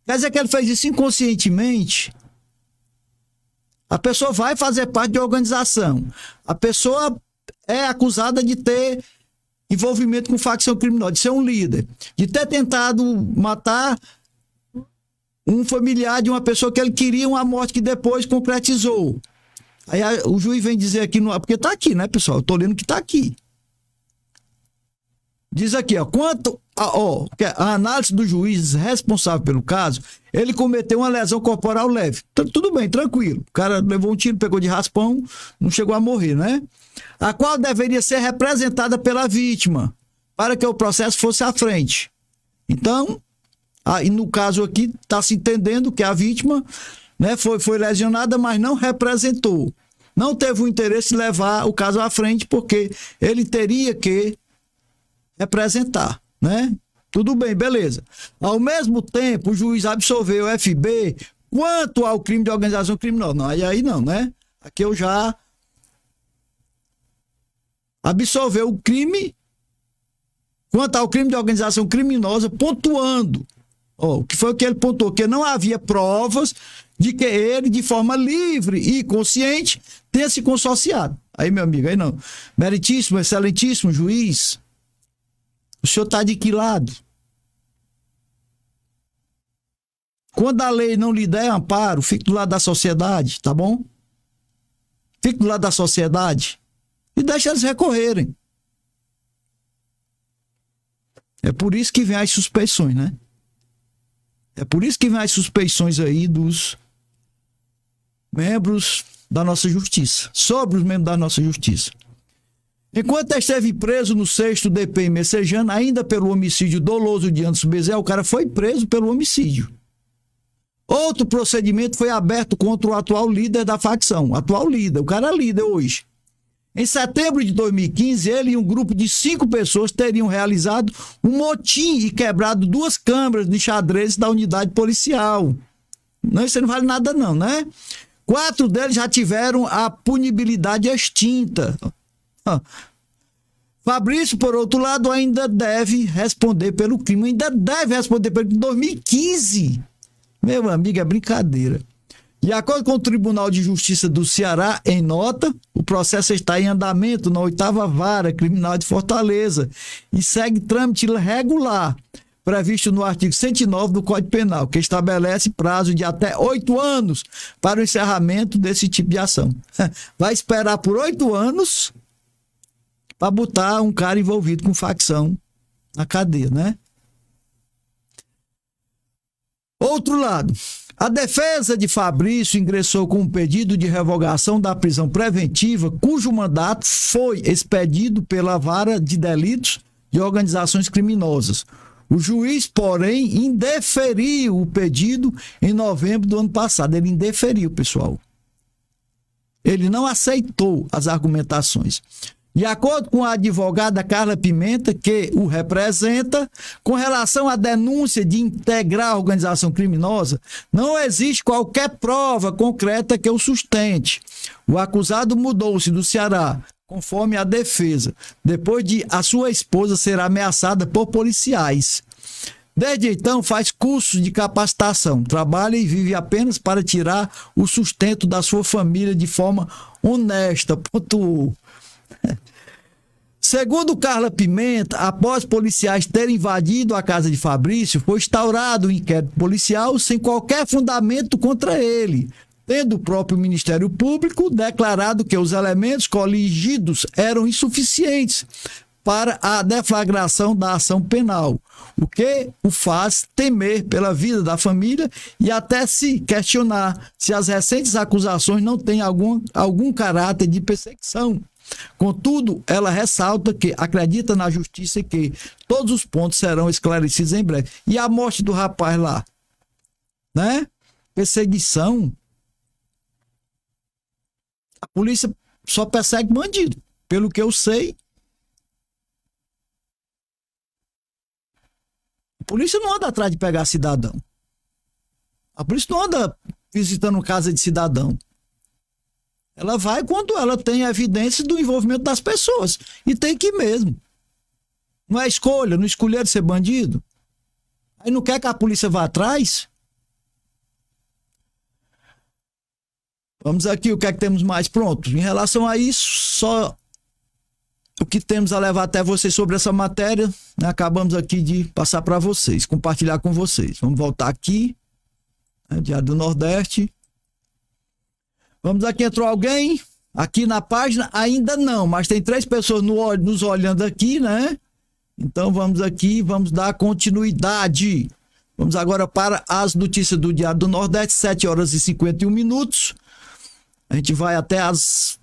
Speaker 3: Quer dizer que ele fez isso inconscientemente? A pessoa vai fazer parte de organização. A pessoa é acusada de ter envolvimento com facção criminosa, de ser um líder, de ter tentado matar um familiar de uma pessoa que ele queria, uma morte que depois concretizou. Aí o juiz vem dizer aqui, porque está aqui, né, pessoal? Eu estou lendo que está aqui. Diz aqui, ó, quanto a análise do juiz responsável pelo caso, ele cometeu uma lesão corporal leve. Tudo bem, tranquilo. O cara levou um tiro, pegou de raspão, não chegou a morrer, né? A qual deveria ser representada pela vítima, para que o processo fosse à frente. Então, e no caso aqui, está se entendendo que a vítima, né, foi lesionada, mas não representou. Não teve o interesse de levar o caso à frente, porque ele teria que representar, né? Tudo bem, beleza. Ao mesmo tempo, o juiz absolveu o FB quanto ao crime de organização criminosa. Não, aí não, né? Aqui eu já absolveu o crime quanto ao crime de organização criminosa, pontuando. O que foi o que ele pontuou? Que não havia provas de que ele, de forma livre e consciente, tenha se consorciado. Aí, meu amigo, aí não. Meritíssimo, excelentíssimo juiz, o senhor está de que lado? Quando a lei não lhe der amparo, fique do lado da sociedade, tá bom? Fique do lado da sociedade e deixe eles recorrerem. É por isso que vem as suspeições, né? É por isso que vem as suspeições aí dos membros da nossa justiça, sobre os membros da nossa justiça. Enquanto esteve preso no 6º DP em Messejana, ainda pelo homicídio doloso de Anderson Bezerra, o cara foi preso pelo homicídio. Outro procedimento foi aberto contra o atual líder da facção. Atual líder, o cara é líder hoje. Em setembro de 2015, ele e um grupo de 5 pessoas teriam realizado um motim e quebrado 2 câmeras de xadrez da unidade policial. Não, isso não vale nada não, né? 4 deles já tiveram a punibilidade extinta. Fabrício, por outro lado, ainda deve responder pelo crime. Ainda deve responder pelo crime. 2015. Meu amigo, é brincadeira. De acordo com o Tribunal de Justiça do Ceará, em nota, o processo está em andamento na 8ª Vara Criminal de Fortaleza e segue trâmite regular, previsto no artigo 109 do Código Penal, que estabelece prazo de até 8 anos para o encerramento desse tipo de ação. Vai esperar por 8 anos para botar um cara envolvido com facção na cadeia, né? Outro lado, a defesa de Fabrício ingressou com um pedido de revogação da prisão preventiva, cujo mandato foi expedido pela Vara de Delitos de Organizações Criminosas. O juiz, porém, indeferiu o pedido em novembro do ano passado. Ele indeferiu, pessoal. Ele não aceitou as argumentações. De acordo com a advogada Carla Pimenta, que o representa, com relação à denúncia de integrar a organização criminosa, não existe qualquer prova concreta que o sustente. O acusado mudou-se do Ceará, conforme a defesa, depois de a sua esposa ser ameaçada por policiais. Desde então faz cursos de capacitação, trabalha e vive apenas para tirar o sustento da sua família de forma honesta, pontuou. Segundo Carla Pimenta, após policiais terem invadido a casa de Fabrício, foi instaurado um inquérito policial sem qualquer fundamento contra ele, tendo o próprio Ministério Público declarado que os elementos coligidos eram insuficientes para a deflagração da ação penal, o que o faz temer pela vida da família e até se questionar se as recentes acusações não têm algum caráter de perseguição. Contudo, ela ressalta que acredita na justiça e que todos os pontos serão esclarecidos em breve. E a morte do rapaz lá, né? Perseguição. A polícia só persegue bandido, pelo que eu sei. A polícia não anda atrás de pegar cidadão. A polícia não anda visitando casa de cidadão. Ela vai quando ela tem evidência do envolvimento das pessoas. E tem que ir mesmo. Não é escolha, não escolher de ser bandido. Aí não quer que a polícia vá atrás? Vamos aqui, o que é que temos mais? Pronto. Em relação a isso, só o que temos a levar até vocês sobre essa matéria, né? Acabamos aqui de passar para vocês, compartilhar com vocês. Vamos voltar aqui, né? Diário do Nordeste. Vamos aqui, entrou alguém aqui na página? Ainda não, mas tem 3 pessoas nos olhando aqui, né? Então vamos aqui, vamos dar continuidade. Vamos agora para as notícias do Diário do Nordeste, 7 horas e 51 minutos. A gente vai até as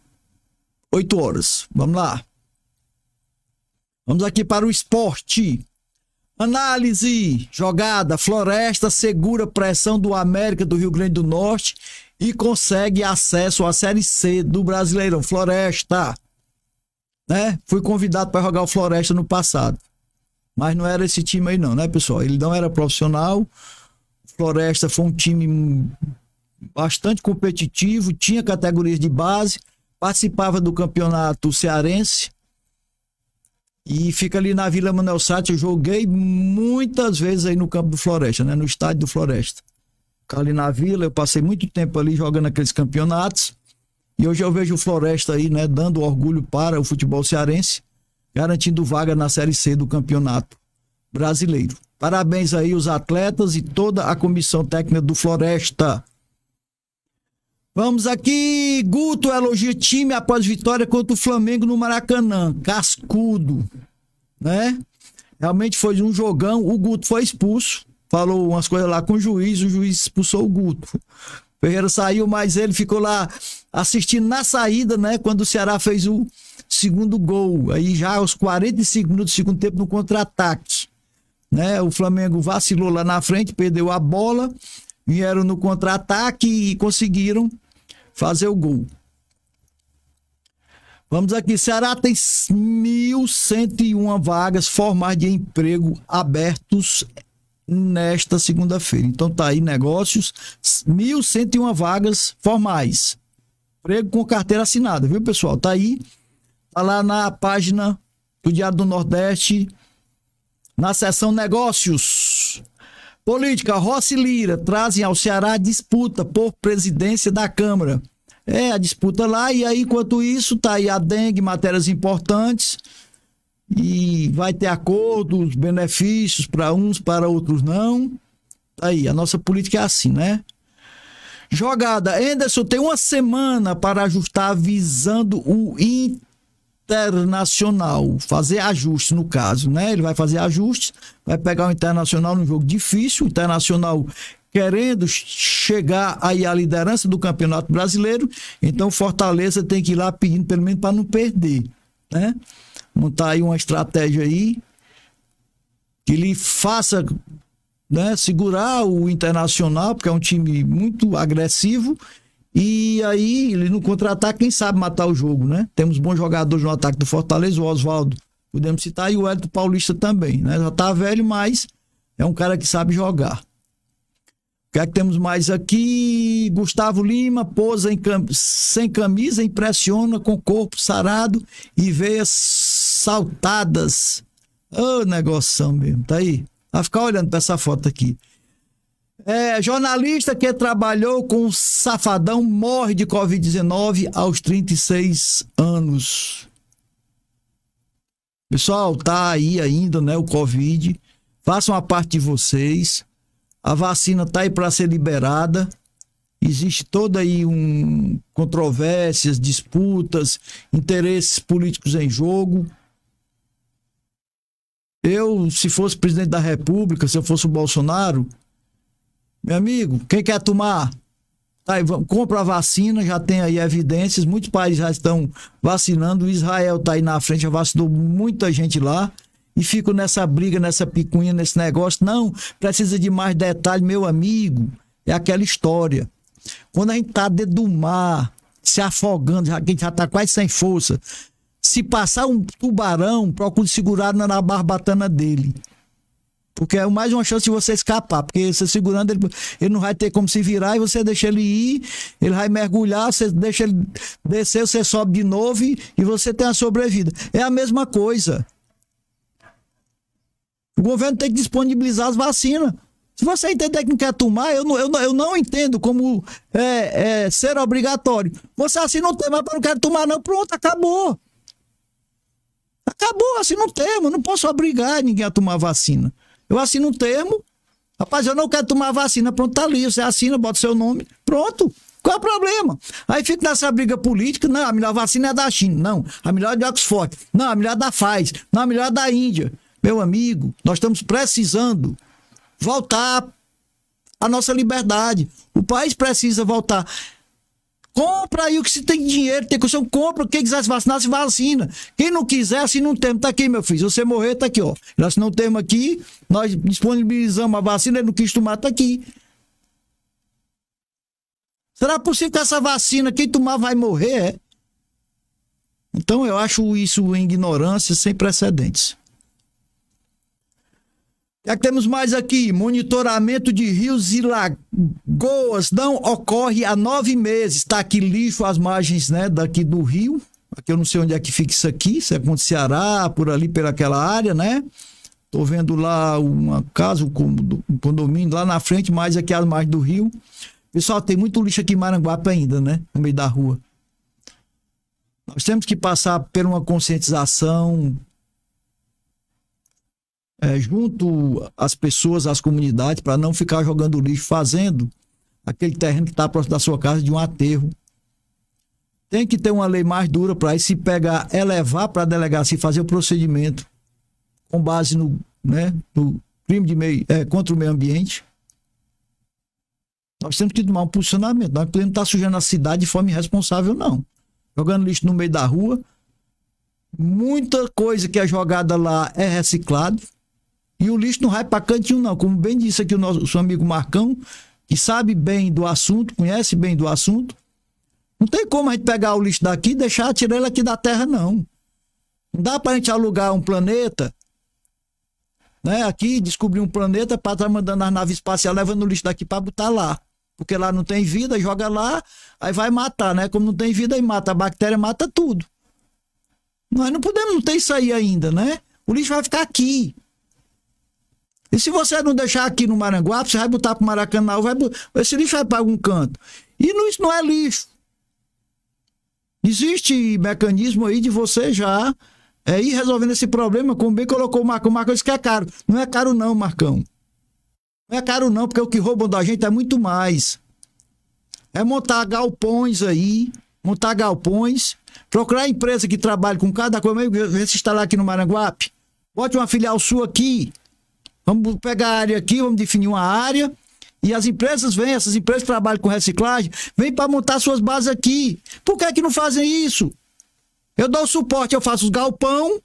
Speaker 3: 8 horas. Vamos lá. Vamos aqui para o esporte. Análise, jogada, Floresta segura pressão do América do Rio Grande do Norte e consegue acesso à Série C do Brasileirão. Floresta, né? Fui convidado para jogar o Floresta no passado, mas não era esse time aí não, né, pessoal? Ele não era profissional. Floresta foi um time bastante competitivo, tinha categorias de base, participava do campeonato cearense e fica ali na Vila Manuel Sátio. Eu joguei muitas vezes aí no campo do Floresta, né? No estádio do Floresta. Ali na Vila, eu passei muito tempo ali jogando aqueles campeonatos e hoje eu vejo o Floresta aí, né, dando orgulho para o futebol cearense, garantindo vaga na Série C do Campeonato Brasileiro. Parabéns aí os atletas e toda a comissão técnica do Floresta. Vamos aqui, Guto elogia time após vitória contra o Flamengo no Maracanã. Cascudo, né? Realmente foi um jogão. O Guto foi expulso, falou umas coisas lá com o juiz expulsou o Guto. Ferreira saiu, mas ele ficou lá assistindo na saída, né? Quando o Ceará fez o segundo gol. Aí já aos 45 minutos do segundo tempo no contra-ataque, né? O Flamengo vacilou lá na frente, perdeu a bola, vieram no contra-ataque e conseguiram fazer o gol. Vamos aqui, Ceará tem 1.101 vagas formais de emprego abertos nesta segunda-feira. Então tá aí negócios, 1.101 vagas formais. Emprego com carteira assinada, viu, pessoal? Tá aí, tá lá na página do Diário do Nordeste, na seção negócios. Política, Rossi e Lira trazem ao Ceará disputa por presidência da Câmara. É, a disputa lá, e aí, enquanto isso, tá aí a dengue, matérias importantes, e vai ter acordos, benefícios para uns, para outros não. Tá aí, a nossa política é assim, né? Jogada, Anderson tem uma semana para ajustar visando o Internacional, fazer ajuste no caso, né? Ele vai fazer ajustes, vai pegar o Internacional num jogo difícil, o Internacional querendo chegar aí à liderança do Campeonato Brasileiro, então Fortaleza tem que ir lá pedindo pelo menos para não perder, né? Montar aí uma estratégia aí que ele faça, né, segurar o Internacional, porque é um time muito agressivo, e aí ele no contra-ataque, quem sabe matar o jogo, né? Temos bons jogadores no ataque do Fortaleza, o Oswaldo, podemos citar, e o Hélio Paulista também, né? Já tá velho, mas é um cara que sabe jogar. O que é que temos mais aqui? Gustavo Lima posa sem camisa, impressiona com corpo sarado e veias saltadas. Ô, negoção mesmo, tá aí. Vai ficar olhando para essa foto aqui. Jornalista que trabalhou com o Safadão morre de Covid-19 aos 36 anos. Pessoal, tá aí ainda, né, o Covid. Façam a parte de vocês. A vacina tá aí para ser liberada. Existe toda aí controvérsias, disputas, interesses políticos em jogo. Eu, se fosse presidente da República, se eu fosse o Bolsonaro, meu amigo, quem quer tomar? Tá aí, compra a vacina, já tem aí evidências, muitos países já estão vacinando, o Israel tá aí na frente, já vacinou muita gente lá, e fico nessa briga, nessa picuinha, nesse negócio. Não, precisa de mais detalhe, meu amigo, é aquela história. Quando a gente tá dentro do mar, se afogando, a gente já tá quase sem força, se passar um tubarão, procure segurar na barbatana dele. Porque é mais uma chance de você escapar. Porque você segurando, ele não vai ter como se virar, e você deixa ele ir, ele vai mergulhar, você deixa ele descer, você sobe de novo e você tem a sobrevida. É a mesma coisa. O governo tem que disponibilizar as vacinas. Se você entender que não quer tomar, eu não entendo como ser obrigatório. Você assina um termo, mas não quer tomar não, pronto, acabou. Acabou, assina um termo, não posso obrigar ninguém a tomar vacina. Eu assino um termo, rapaz, eu não quero tomar vacina, pronto, tá ali, você assina, bota seu nome, pronto. Qual é o problema? Aí fica nessa briga política, não, a melhor vacina é da China, não, a melhor é de Oxford, não, a melhor é da Pfizer, não, a melhor é da Índia. Meu amigo, nós estamos precisando voltar à nossa liberdade. O país precisa voltar. Compra aí o que se tem dinheiro, tem questão, compra. Quem quiser se vacinar, se vacina. Quem não quiser, assina um termo. Tá aqui, meu filho. Se você morrer, tá aqui, ó. Ele assinou um termo aqui, nós disponibilizamos a vacina, ele não quis tomar, tá aqui. Será possível que essa vacina, quem tomar vai morrer? Então eu acho isso em ignorância sem precedentes. O que temos mais aqui? Monitoramento de rios e lagoas não ocorre há 9 meses. Está aqui lixo às margens, né, daqui do rio. Aqui eu não sei onde é que fica isso aqui. Se é com Ceará, por ali, pelaquela área, né? Tô vendo lá uma casa, um condomínio lá na frente, mais aqui às margens do rio. Pessoal, tem muito lixo aqui em Maranguape ainda, né? No meio da rua. Nós temos que passar por uma conscientização. junto às pessoas, às comunidades, para não ficar jogando lixo, fazendo aquele terreno que está próximo da sua casa de um aterro. Tem que ter uma lei mais dura para aí, se pegar, levar para a delegacia e fazer o procedimento com base no crime contra o meio ambiente. Nós temos que tomar um posicionamento. Nós não podemos estar sujando a cidade de forma irresponsável, não. Jogando lixo no meio da rua. Muita coisa que é jogada lá é reciclado. E o lixo não vai para cantinho, não. Como bem disse aqui o nosso amigo Marcão, que sabe bem do assunto, conhece bem do assunto. Não tem como a gente pegar o lixo daqui e deixar tirar ele aqui da terra, não. Não dá para a gente alugar um planeta, né? Aqui, descobrir um planeta para estar mandando as naves espaciais levando o lixo daqui para botar lá. Porque lá não tem vida, joga lá, aí vai matar, né? Como não tem vida, aí mata. A bactéria mata tudo. Nós não podemos, não ter isso aí ainda, né? O lixo vai ficar aqui. E se você não deixar aqui no Maranguape, você vai botar para o Maracanã, esse lixo vai para algum canto. E isso não é lixo. Existe mecanismo aí de você já ir resolvendo esse problema, como bem colocou o Marcão. O Marcão disse que é caro. Não é caro não, Marcão. Não é caro não, porque o que roubam da gente é muito mais. É montar galpões aí, procurar empresa que trabalhe com cada coisa, ver se instalar aqui no Maranguape. Bote uma filial sua aqui. Vamos pegar a área aqui, vamos definir uma área. E as empresas vêm, essas empresas que trabalham com reciclagem, vêm para montar suas bases aqui. Por que não fazem isso? Eu dou suporte, eu faço os galpão,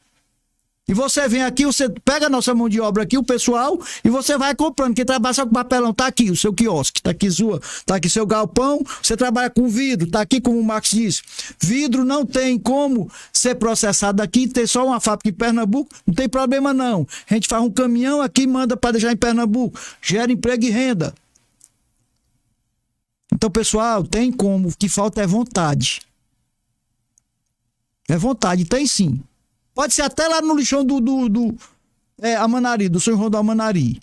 Speaker 3: e você vem aqui, você pega a nossa mão de obra aqui, o pessoal, e você vai comprando. Quem trabalha só com papelão, tá aqui, o seu quiosque, tá aqui tá aqui seu galpão, você trabalha com vidro, tá aqui, como o Max disse. Vidro não tem como ser processado aqui, tem só uma fábrica em Pernambuco, não tem problema não. A gente faz um caminhão aqui e manda para deixar em Pernambuco, gera emprego e renda. Então, pessoal, tem como, o que falta é vontade. É vontade, tem sim. Pode ser até lá no lixão do Amanari, do São João do Amanari.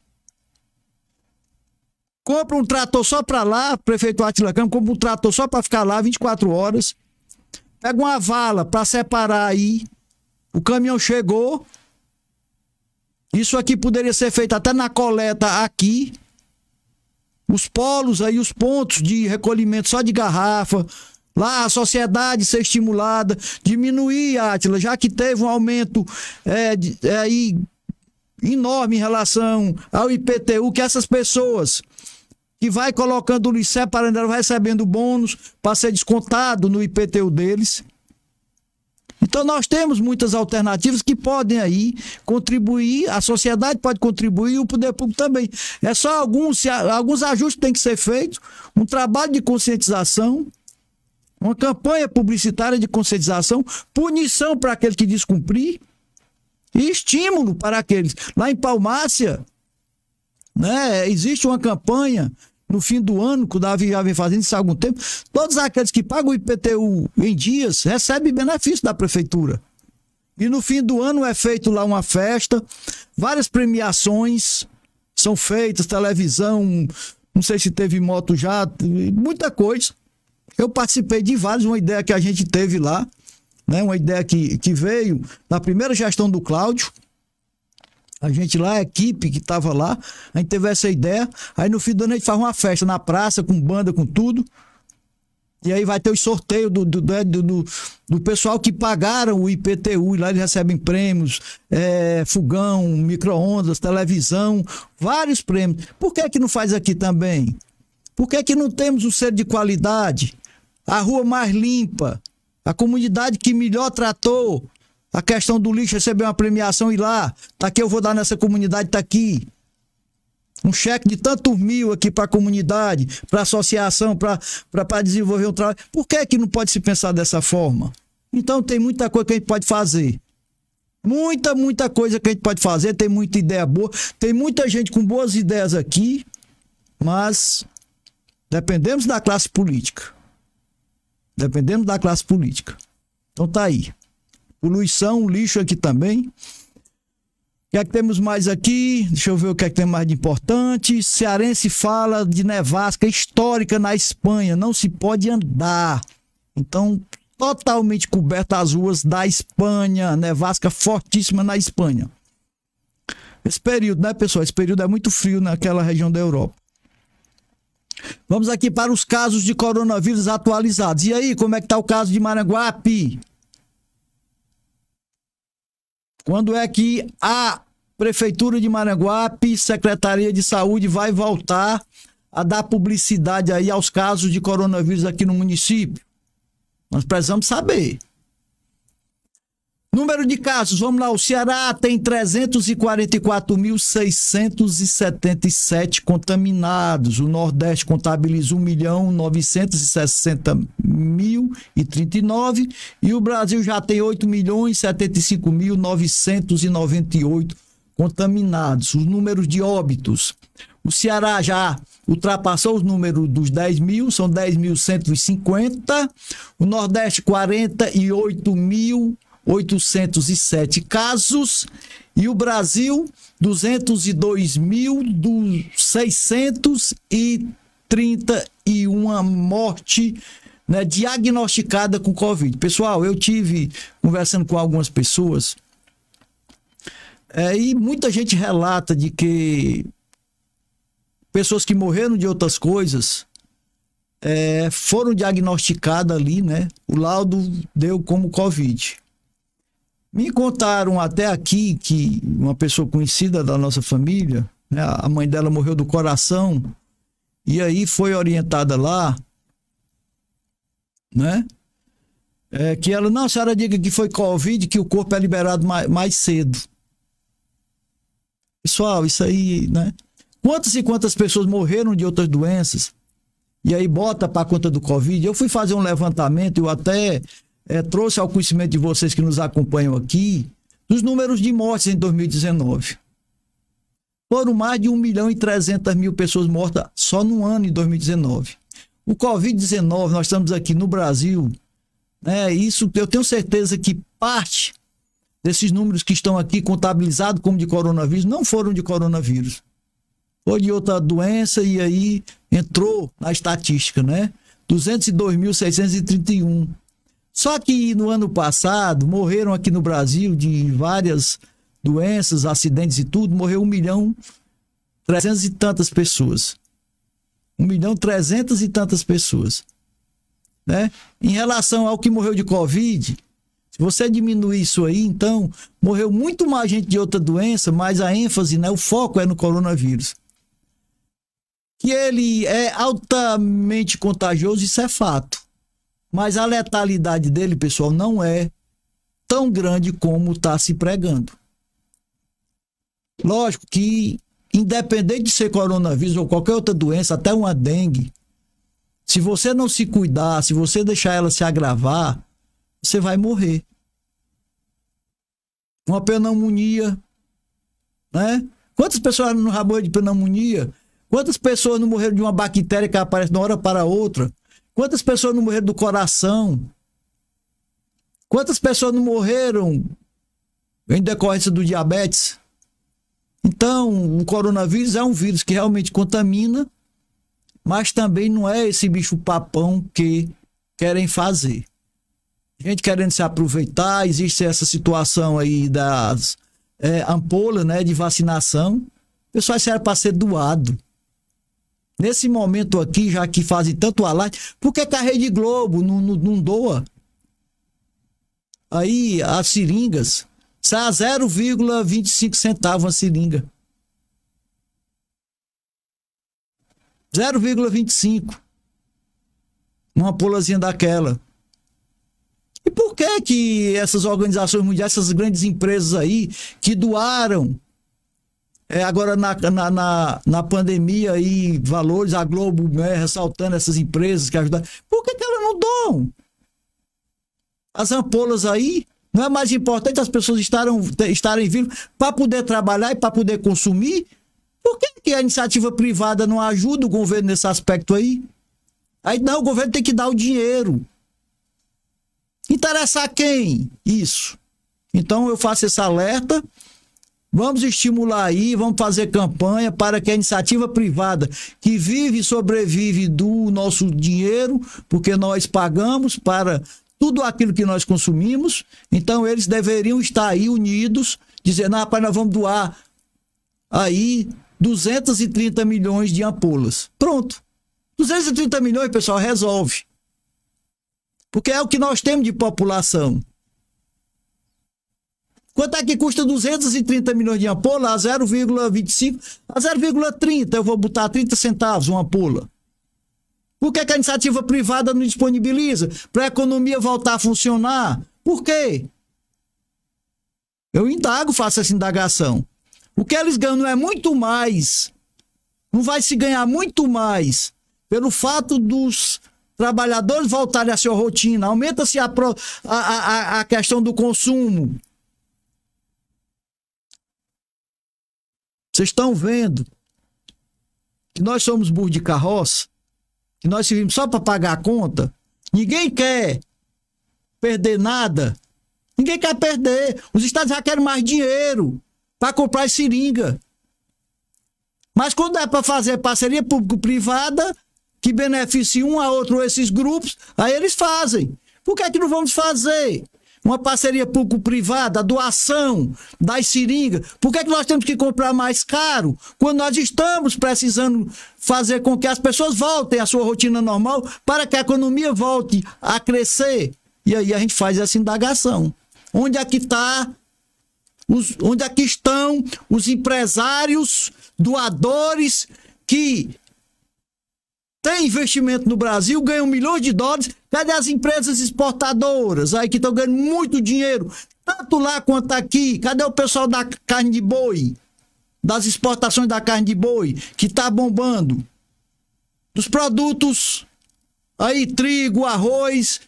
Speaker 3: Compra um trator só para lá, prefeito Átila Câmara, compra um trator só para ficar lá 24 horas. Pega uma vala para separar aí. O caminhão chegou. Isso aqui poderia ser feito até na coleta aqui. Os polos aí, os pontos de recolhimento só de garrafa. Lá a sociedade ser estimulada, diminuir, Átila, já que teve um aumento aí enorme em relação ao IPTU, que essas pessoas que vai colocando o lixo separando, elas vai recebendo bônus para ser descontado no IPTU deles. Então nós temos muitas alternativas que podem aí contribuir, a sociedade pode contribuir e o poder público também. É só alguns ajustes que têm que ser feitos, um trabalho de conscientização, uma campanha publicitária de conscientização, punição para aquele que descumprir e estímulo para aqueles. Lá em Palmácia, né, existe uma campanha no fim do ano, que o Davi já vem fazendo isso há algum tempo. Todos aqueles que pagam o IPTU em dias recebem benefício da prefeitura. E no fim do ano é feito lá uma festa, várias premiações são feitas, televisão, não sei se teve moto já, muita coisa. Eu participei de vários, uma ideia que a gente teve lá, né? Uma ideia que veio na primeira gestão do Cláudio. A gente lá, a equipe que estava lá, a gente teve essa ideia. Aí no fim do ano a gente faz uma festa na praça, com banda, com tudo. E aí vai ter os sorteios do pessoal que pagaram o IPTU. E lá eles recebem prêmios, fogão, micro-ondas, televisão, vários prêmios. Por que não faz aqui também? Por que não temos um selo de qualidade? A rua mais limpa, a comunidade que melhor tratou a questão do lixo, recebeu uma premiação e lá, tá aqui, eu vou dar nessa comunidade, tá aqui. Um cheque de tantos mil aqui para a comunidade, para a associação, para desenvolver um trabalho. Por que não pode se pensar dessa forma? Então tem muita coisa que a gente pode fazer. Muita coisa que a gente pode fazer, tem muita ideia boa, tem muita gente com boas ideias aqui, mas dependemos da classe política. Dependemos da classe política. Então tá aí. Poluição, lixo aqui também. O que é que temos mais aqui? Deixa eu ver o que é que tem mais de importante. Cearense fala de nevasca histórica na Espanha. Não se pode andar. Então, totalmente coberta as ruas da Espanha. Nevasca fortíssima na Espanha. esse período, né, pessoal? Esse período é muito frio naquela região da Europa. Vamos aqui para os casos de coronavírus atualizados. E aí, como é que está o caso de Maranguape? Quando é que a Prefeitura de Maranguape, Secretaria de Saúde, vai voltar a dar publicidade aí aos casos de coronavírus aqui no município? Nós precisamos saber. Número de casos, vamos lá, o Ceará tem 344.677 contaminados, o Nordeste contabiliza 1.960.039 e o Brasil já tem 8.075.998 contaminados. Os números de óbitos, o Ceará já ultrapassou os números dos 10 mil, são 10.150, o Nordeste 48.807 casos e o Brasil 202.631 morte, né, diagnosticada com Covid. Pessoal, eu tive conversando com algumas pessoas e muita gente relata de que pessoas que morreram de outras coisas foram diagnosticadas ali, né? O laudo deu como Covid. Me contaram até aqui que uma pessoa conhecida da nossa família, né, a mãe dela morreu do coração, e aí foi orientada lá, né? Que ela, não, a senhora diga que foi Covid, que o corpo é liberado mais cedo. Pessoal, isso aí, né? Quantas e quantas pessoas morreram de outras doenças, e aí bota para conta do Covid? Eu fui fazer um levantamento, eu até trouxe ao conhecimento de vocês que nos acompanham aqui, dos números de mortes em 2019. Foram mais de 1.300.000 pessoas mortas só no ano em 2019. O Covid-19, nós estamos aqui no Brasil, né? Isso eu tenho certeza que parte desses números que estão aqui contabilizados como de coronavírus não foram de coronavírus. Foi de outra doença e aí entrou na estatística, né? 202.631. Só que no ano passado morreram aqui no Brasil de várias doenças, acidentes e tudo, morreu 1.300.000 e tantas pessoas. 1.300.000 e tantas pessoas, né? Em relação ao que morreu de Covid, se você diminuir isso aí, então, morreu muito mais gente de outra doença, mas a ênfase, né, o foco é no coronavírus. Que ele é altamente contagioso, isso é fato. Mas a letalidade dele, pessoal, não é tão grande como está se pregando. Lógico que, independente de ser coronavírus ou qualquer outra doença, até uma dengue, se você não se cuidar, se você deixar ela se agravar, você vai morrer. Uma pneumonia, né? Quantas pessoas não morreram de pneumonia? Quantas pessoas não morreram de uma bactéria que aparece de uma hora para outra? Quantas pessoas não morreram do coração? Quantas pessoas não morreram em decorrência do diabetes? Então, o coronavírus é um vírus que realmente contamina, mas também não é esse bicho papão que querem fazer. Gente querendo se aproveitar, existe essa situação aí das ampolas, né, de vacinação. O pessoal, isso era para ser doado. Nesse momento aqui, já que fazem tanto alarde, por que a Rede Globo não doa? Aí, as seringas, sai a 0,25 centavos a seringa. 0,25. Uma ampolazinha daquela. E por que essas organizações mundiais, essas grandes empresas aí, que doaram agora na pandemia aí, valores, a Globo, né, ressaltando essas empresas que ajudaram, por que elas não doam? As ampolas aí, não é mais importante as pessoas estarem vivas para poder trabalhar e para poder consumir? Por que a iniciativa privada não ajuda o governo nesse aspecto aí? Aí não, o governo tem que dar o dinheiro. Interessa a quem? Isso. Então eu faço esse alerta. Vamos estimular aí, vamos fazer campanha para que a iniciativa privada, que vive e sobrevive do nosso dinheiro, porque nós pagamos para tudo aquilo que nós consumimos, então eles deveriam estar aí unidos, dizendo, rapaz, nós vamos doar aí 230 milhões de ampolas. Pronto. 230 milhões, pessoal, resolve. Porque é o que nós temos de população. Quanto é que custa 230 milhões de ampola? A 0,25, a 0,30, eu vou botar 30 centavos uma ampola. Por que a iniciativa privada não disponibiliza? Para a economia voltar a funcionar? Por quê? Eu indago, faço essa indagação. O que eles ganham não é muito mais, não vai se ganhar muito mais pelo fato dos trabalhadores voltarem à sua rotina, aumenta-se a questão do consumo. Vocês estão vendo que nós somos burros de carroça, que nós servimos só para pagar a conta. Ninguém quer perder nada. Ninguém quer perder. Os estados já querem mais dinheiro para comprar seringa. Mas quando é para fazer parceria público-privada, que beneficie um a outro esses grupos, aí eles fazem. Por que é que não vamos fazer uma parceria público-privada, a doação das seringas? Por que é que nós temos que comprar mais caro quando nós estamos precisando fazer com que as pessoas voltem à sua rotina normal para que a economia volte a crescer? E aí a gente faz essa indagação. Onde é que onde é que estão os empresários, doadores que têm investimento no Brasil, ganham milhões de dólares? Cadê as empresas exportadoras aí que estão ganhando muito dinheiro, tanto lá quanto aqui? Cadê o pessoal da carne de boi, das exportações da carne de boi, que está bombando? Dos produtos aí, trigo, arroz,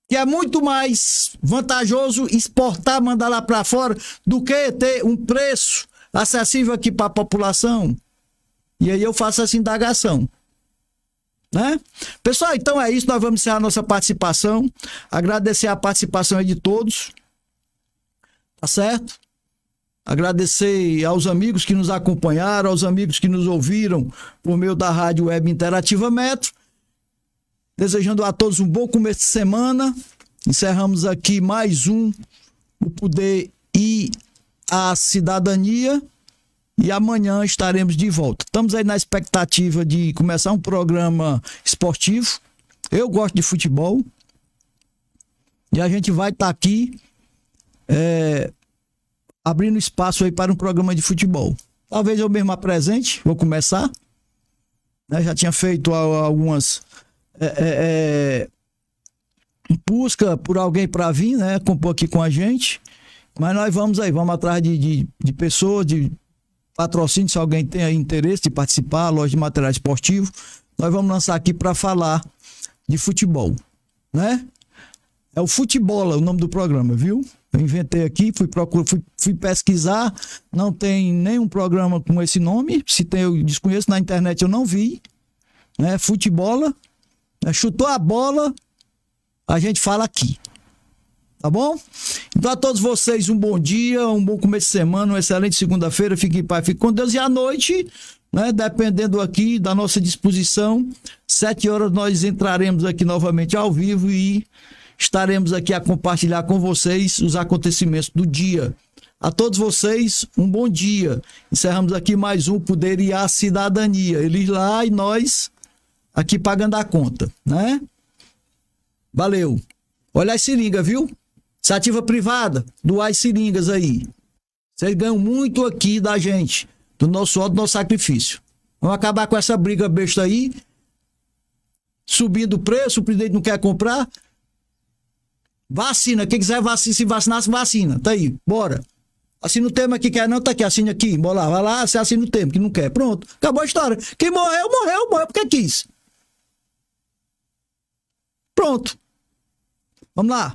Speaker 3: que é muito mais vantajoso exportar, mandar lá para fora, do que ter um preço acessível aqui para a população. E aí eu faço essa indagação. Né? Pessoal, então é isso, nós vamos encerrar a nossa participação. Agradecer a participação aí de todos. Tá certo? Agradecer aos amigos que nos acompanharam, aos amigos que nos ouviram por meio da Rádio Web Interativa Metro. Desejando a todos um bom começo de semana. Encerramos aqui mais o Poder e a Cidadania. E amanhã estaremos de volta. Estamos aí na expectativa de começar um programa esportivo. Eu gosto de futebol. E a gente vai estar aqui abrindo espaço aí para um programa de futebol. Talvez eu mesmo apresente, vou começar. Já tinha feito algumas... busca por alguém para vir, né, compor aqui com a gente, mas nós vamos atrás de pessoas, de patrocínio, se alguém tem aí interesse de participar, loja de material esportivo, nós vamos lançar aqui para falar de futebol, né? É o Futebola, o nome do programa, viu? Eu inventei aqui, fui pesquisar, não tem nenhum programa com esse nome, se tem eu desconheço, na internet eu não vi, né? Futebola. Chutou a bola, a gente fala aqui. Tá bom? Então a todos vocês um bom dia, um bom começo de semana, uma excelente segunda-feira. Fique em paz, fique com Deus. E à noite, né, dependendo aqui da nossa disposição, 7 horas nós entraremos aqui novamente ao vivo e estaremos aqui a compartilhar com vocês os acontecimentos do dia. A todos vocês, um bom dia. Encerramos aqui mais um Poder e a Cidadania. Eles lá e nós aqui pagando a conta, né? Valeu. Olha as seringas, viu? Iniciativa privada, doar as seringas aí. Vocês ganham muito aqui da gente, do nosso suor, do nosso sacrifício. Vamos acabar com essa briga besta aí, subindo o preço, o presidente não quer comprar. Vacina, quem quiser se vacinar, se vacina. Tá aí, bora. Assina o termo aqui, quer não, tá aqui, assina aqui, bora lá, vai lá, você assina o termo, que não quer. Pronto, acabou a história. Quem morreu, morreu porque quis. Pronto. Vamos lá.